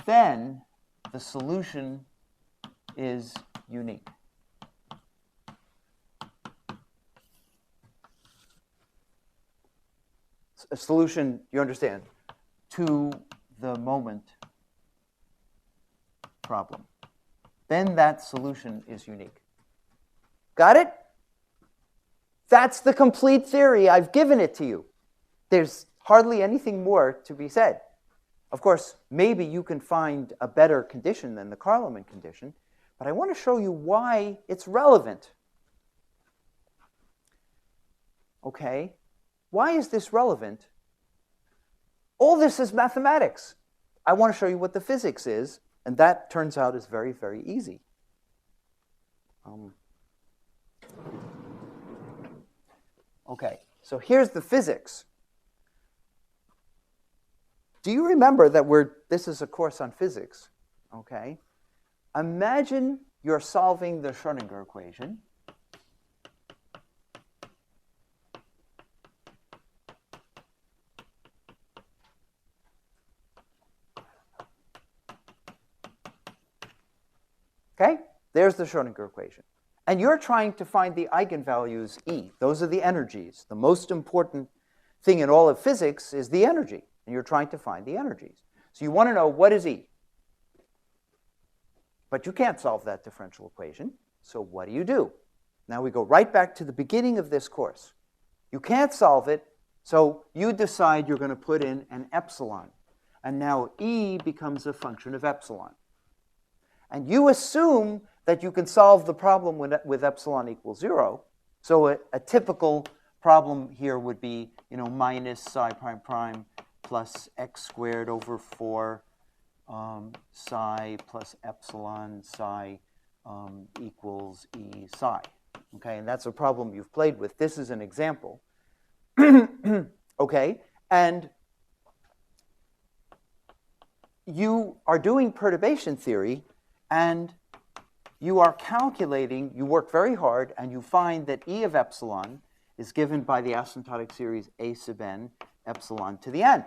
then the solution is unique. A solution, you understand, to the moment problem. Then that solution is unique. Got it? That's the complete theory. I've given it to you. There's hardly anything more to be said. Of course, maybe you can find a better condition than the Karleman condition, but I want to show you why it's relevant. Okay, why is this relevant? All this is mathematics. I want to show you what the physics is, and that turns out is very, very easy. Okay, so here's the physics. Do you remember that this is a course on physics? Okay. Imagine you're solving the Schrödinger equation. Okay? There's the Schrödinger equation. And you're trying to find the eigenvalues E. Those are the energies. The most important thing in all of physics is the energy. And you're trying to find the energies. So you want to know, what is E? But you can't solve that differential equation. So what do? Now we go right back to the beginning of this course. You can't solve it, so you decide you're going to put in an epsilon. And now E becomes a function of epsilon. And you assume that you can solve the problem with epsilon equals 0. So a typical problem here would be, minus psi prime prime plus x squared over 4 psi plus epsilon psi equals E psi. Okay, and that's a problem you've played with. This is an example. Okay, and you are doing perturbation theory, and you are calculating, you work very hard, and you find that E of epsilon is given by the asymptotic series A sub n epsilon to the n.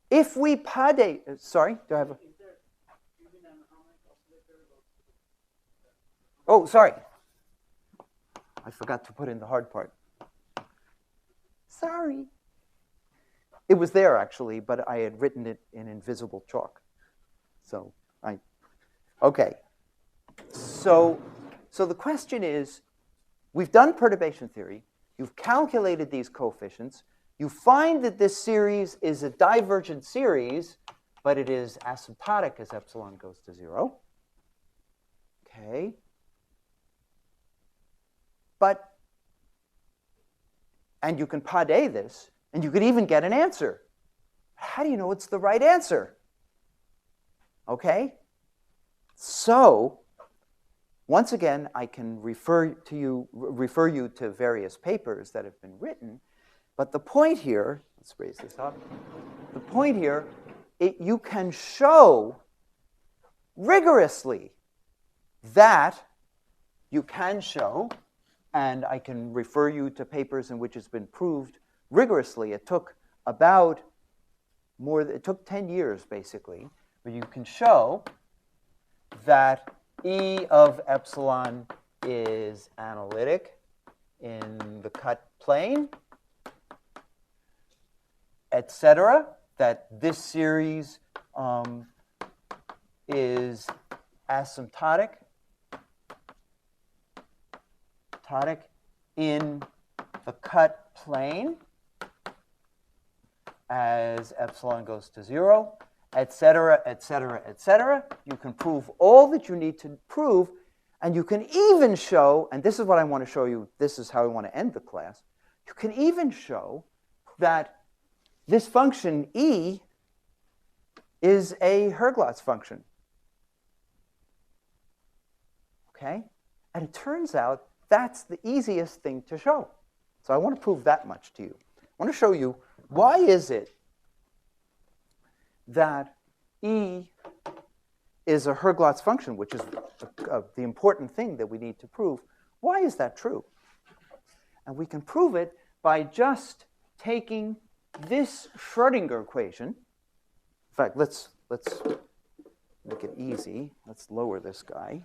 If we pade, sorry, do I have a? Oh, sorry. I forgot to put in the hard part. Sorry. It was there, actually, but I had written it in invisible chalk. So, okay. So the question is, we've done perturbation theory. You've calculated these coefficients. You find that this series is a divergent series, but it is asymptotic as epsilon goes to 0. Okay. And you can pade this, and you could even get an answer. How do you know it's the right answer? Okay? So, once again, I can refer you to various papers that have been written, but the point here, let's raise this up. The point here, you can show rigorously that you can show, and I can refer you to papers in which it's been proved rigorously. It took it took 10 years basically, but you can show that E of epsilon is analytic in the cut plane, etc., that this series is asymptotic in the cut plane as epsilon goes to 0, etc., etc., etc. You can prove all that you need to prove, and you can even show, and this is what I want to show you, this is how I want to end the class, you can even show that this function E is a Herglotz function. Okay? And it turns out that's the easiest thing to show. So I want to prove that much to you. I want to show you why is it that E is a Herglotz function, which is the important thing that we need to prove. Why is that true? And we can prove it by just taking this Schrödinger equation. In fact, let's make it easy. Let's lower this guy.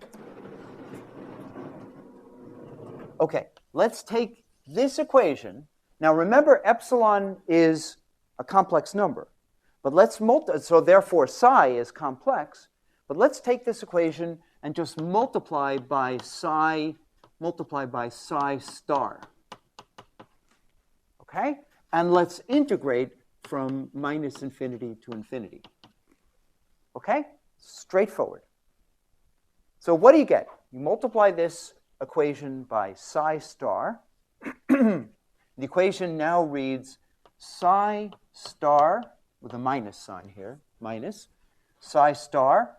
Okay, let's take this equation. Now remember, epsilon is a complex number. But let's so therefore psi is complex. But let's take this equation and just multiply by psi star. Okay? And let's integrate from minus infinity to infinity. Okay? Straightforward. So what do you get? You multiply this equation by psi star. The equation now reads psi star, with a minus sign here, minus psi star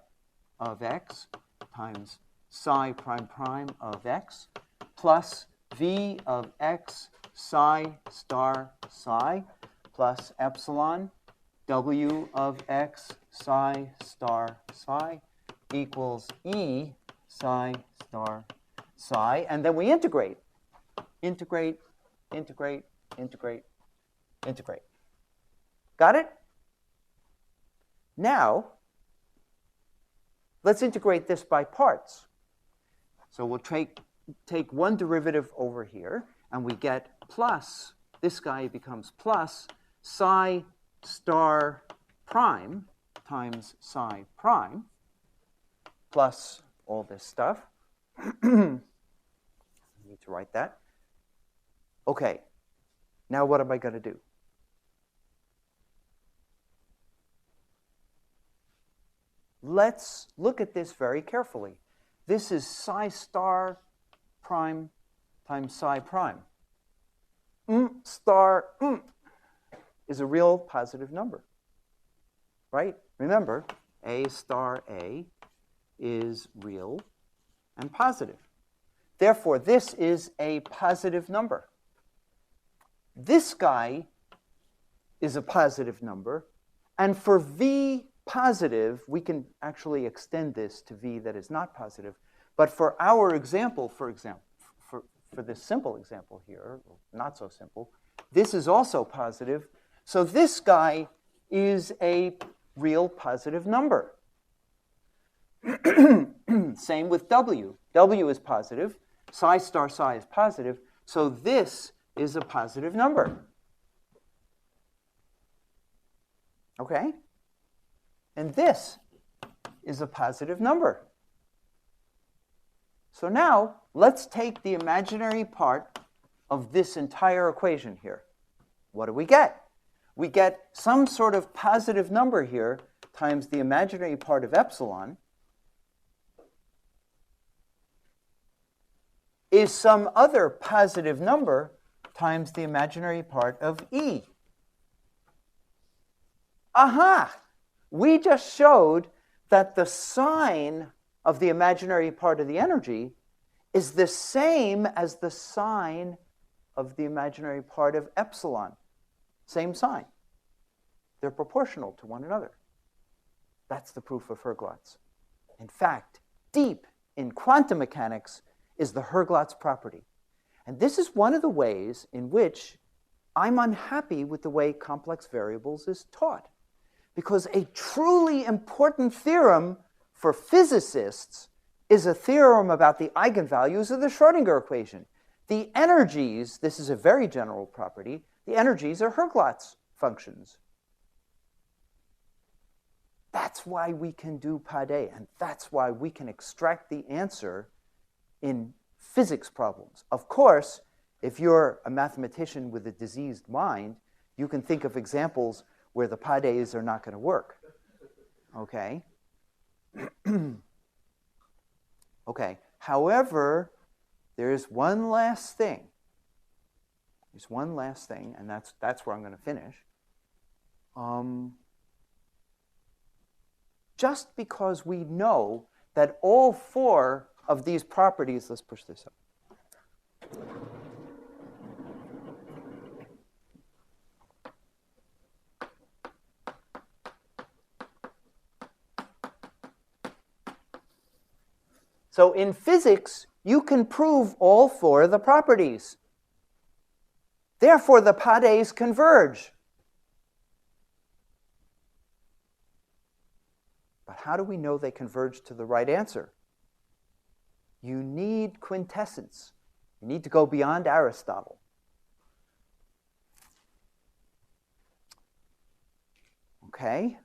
of x times psi prime prime of x plus v of x psi star psi plus epsilon w of x psi star psi equals E psi star psi. And then we integrate. Integrate, integrate, integrate, integrate. Got it? Now, let's integrate this by parts. So we'll take one derivative over here, and we get plus, this guy becomes plus psi star prime times psi prime, plus all this stuff. I need to write that. Okay, now what am I going to do? Let's look at this very carefully. This is psi star prime times psi prime. Star is a real positive number, right? Remember, A star A is real and positive. Therefore, this is a positive number. This guy is a positive number, and for V positive, we can actually extend this to V that is not positive. But for our example, for this simple example here, not so simple, this is also positive. So this guy is a real positive number. Same with W. W is positive. Psi star psi is positive. So this is a positive number. Okay? And this is a positive number. So now, let's take the imaginary part of this entire equation here. What do we get? We get some sort of positive number here times the imaginary part of epsilon is some other positive number times the imaginary part of E. Aha! We just showed that the sign of the imaginary part of the energy is the same as the sign of the imaginary part of epsilon. Same sign. They're proportional to one another. That's the proof of Herglotz. In fact, deep in quantum mechanics is the Herglotz property. And this is one of the ways in which I'm unhappy with the way complex variables is taught. Because a truly important theorem for physicists is a theorem about the eigenvalues of the Schrödinger equation. The energies, this is a very general property, the energies are Herglotz functions. That's why we can do Pade, and that's why we can extract the answer in physics problems. Of course, if you're a mathematician with a diseased mind, you can think of examples where the Pades are not going to work. Okay? Okay. However, there's one last thing. There's one last thing, and that's where I'm going to finish. Just because we know that all four of these properties, let's push this up. So in physics, you can prove all four of the properties. Therefore, the Pades converge. But how do we know they converge to the right answer? You need quintessence. You need to go beyond Aristotle. Okay?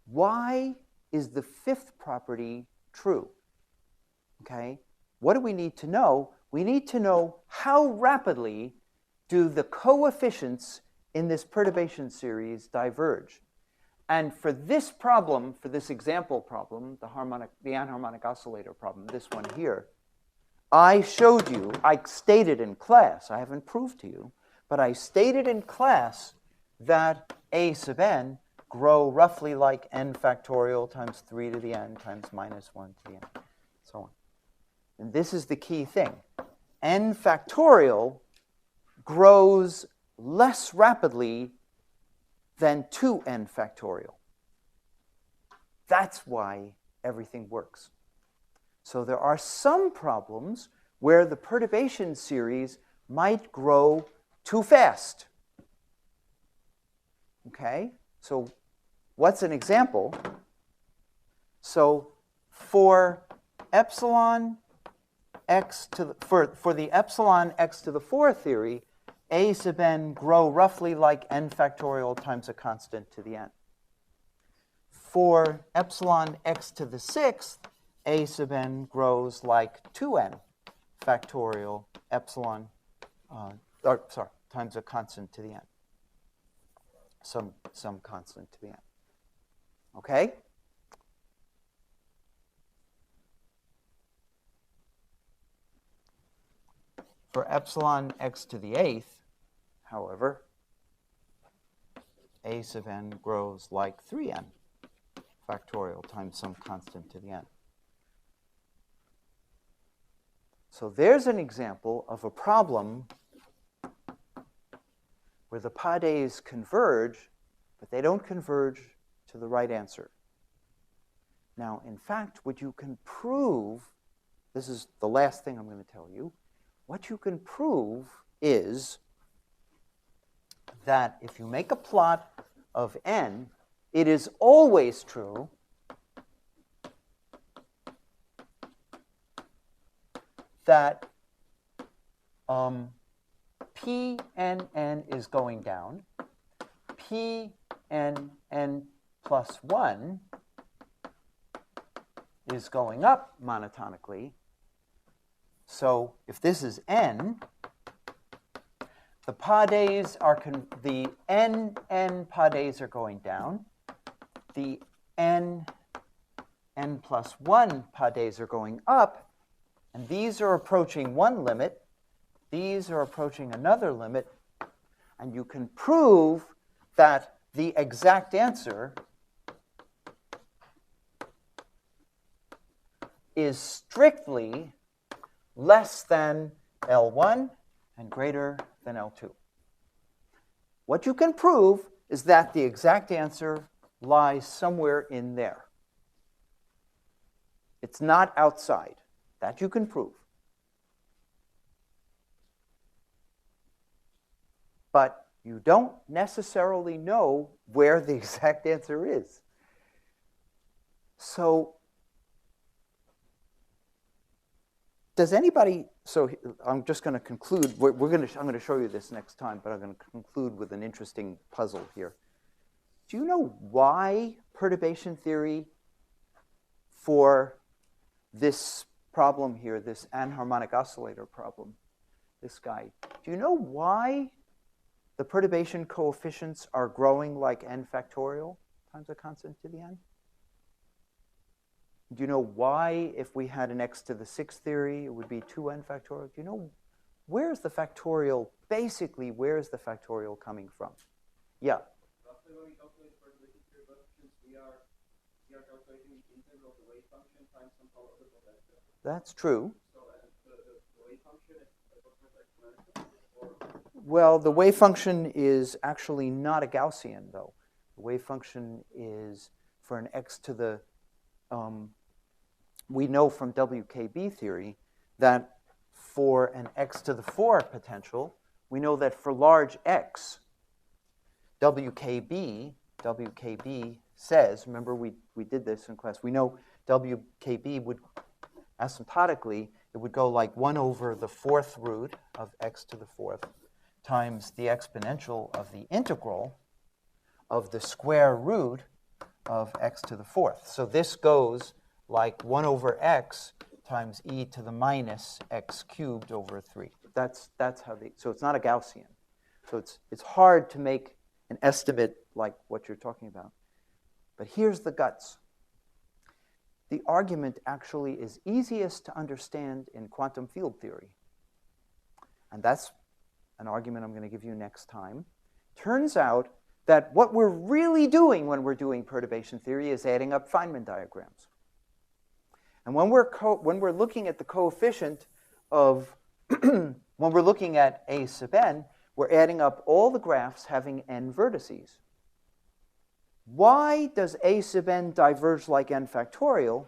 Why is the fifth property true? Okay? What do we need to know? We need to know how rapidly do the coefficients in this perturbation series diverge. And for this problem, for this example problem, the anharmonic oscillator problem, this one here, I showed you, I stated in class, I haven't proved to you, but I stated in class that a sub n grow roughly like n factorial times 3 to the n times minus 1 to the n, so on. And this is the key thing. N factorial grows less rapidly than 2n factorial. That's why everything works. So there are some problems where the perturbation series might grow too fast. Okay? So what's an example? So for epsilon x to the, for the epsilon x to the 4 theory, a sub n grow roughly like n factorial times a constant to the n. For epsilon x to the 6th, a sub n grows like 2n factorial epsilon, times a constant to the n. Some constant to the n. Okay? For epsilon x to the 8th, however, a sub n grows like 3n factorial times some constant to the n. So there's an example of a problem where the Pades converge, but they don't converge to the right answer. Now, in fact, what you can prove, this is the last thing I'm going to tell you, what you can prove is that if you make a plot of n, it is always true that Pnn is going down, Pnn plus 1 is going up monotonically. So if this is n, the Pades are, the n Pades are going down, the n plus 1 Pades are going up, and these are approaching one limit, these are approaching another limit, and you can prove that the exact answer is strictly less than L1 and greater than L2. What you can prove is that the exact answer lies somewhere in there. It's not outside. That you can prove. But you don't necessarily know where the exact answer is. So, does anybody, so I'm just going to conclude, I'm going to show you this next time, but I'm going to conclude with an interesting puzzle here. Do you know why perturbation theory for this problem here, this anharmonic oscillator problem, this guy, do you know why the perturbation coefficients are growing like n factorial times a constant to the n? Do you know why, if we had an x to the 6th theory, it would be 2n factorial? Do you know where's the factorial, basically, where's the factorial coming from? Yeah. Roughly when we calculate perturbation theory coefficients, we are calculating the integral of the wave function times some power of the potential. That's true. So the wave function is approximately exponential? Well, the wave function is actually not a Gaussian, though. The wave function is for an x to the, we know from WKB theory that for an x to the 4 potential, we know that for large x, WKB says, remember we did this in class, we know WKB would, asymptotically, it would go like 1 over the 4th root of x to the 4th times the exponential of the integral of the square root of x to the 4th. So this goes like 1 over x times e to the minus x cubed over 3. That's how so it's not a Gaussian. So it's hard to make an estimate like what you're talking about. But here's the guts. The argument actually is easiest to understand in quantum field theory. And that's an argument I'm going to give you next time. Turns out that what we're really doing when we're doing perturbation theory is adding up Feynman diagrams. And when we're looking at the coefficient of, when we're looking at A sub n, we're adding up all the graphs having n vertices. Why does A sub n diverge like n factorial?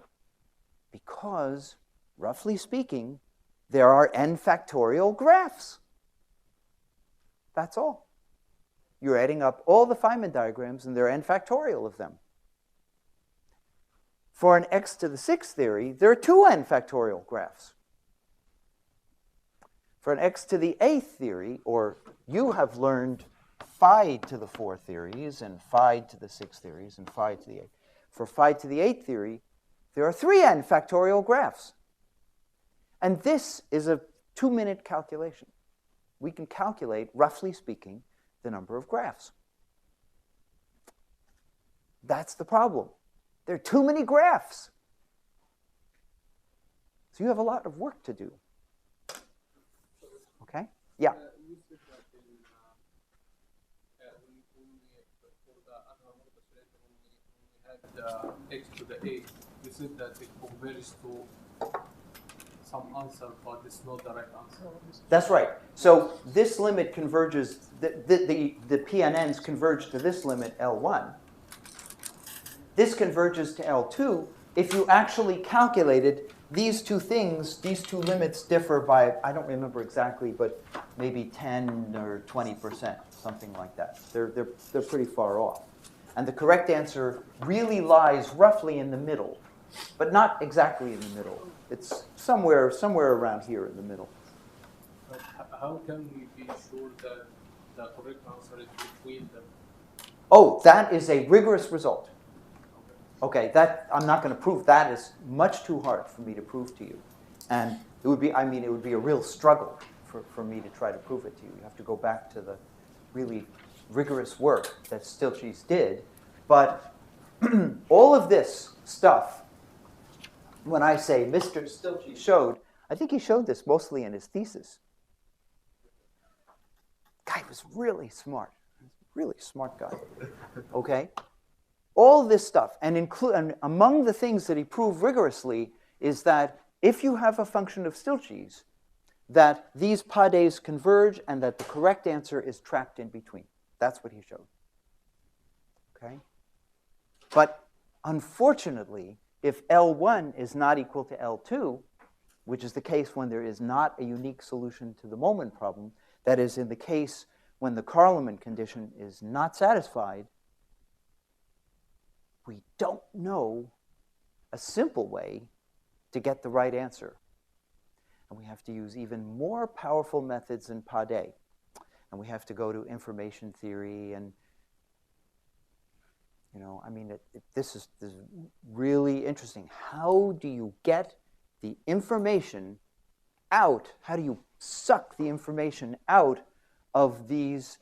Because, roughly speaking, there are n factorial graphs. That's all. You're adding up all the Feynman diagrams, and there are n factorial of them. For an x to the 6th theory, there are 2n factorial graphs. For an x to the 8th theory, or you have learned phi to the 4 theories, and phi to the 6 theories, and phi to the 8. For phi to the 8 theory, there are 3n factorial graphs. And this is a 2-minute calculation. We can calculate, roughly speaking, the number of graphs. That's the problem. There are too many graphs. So you have a lot of work to do. Okay? Yeah. You said that for the anharmonic oscillator, when we had x to the 8, you said that it converges to some answer, but it's not the right answer. That's right. So this limit converges, the PNNs converge to this limit, L1. This converges to L2. If you actually calculated these two things, these two limits differ by, I don't remember exactly, but maybe 10 or 20%, something like that. They're pretty far off. And the correct answer really lies roughly in the middle, but not exactly in the middle. It's somewhere around here in the middle. But how can we be sure that the correct answer is between them? Oh, that is a rigorous result. Okay, that I'm not going to prove. That is much too hard for me to prove to you. And it would be, it would be a real struggle for me to try to prove it to you. You have to go back to the really rigorous work that Stiltjes did. But all of this stuff, when I say Mr. Stiltjes showed, I think he showed this mostly in his thesis. Guy was really smart. Really smart guy. Okay? All this stuff, and among the things that he proved rigorously is that if you have a function of Stieltjes, that these PADEs converge and that the correct answer is trapped in between. That's what he showed. Okay? But unfortunately, if L1 is not equal to L2, which is the case when there is not a unique solution to the moment problem, that is, in the case when the Kárlman condition is not satisfied, we don't know a simple way to get the right answer. And we have to use even more powerful methods than PADE. And we have to go to information theory and, you know, I mean, this is really interesting. How do you get the information out? How do you suck the information out of these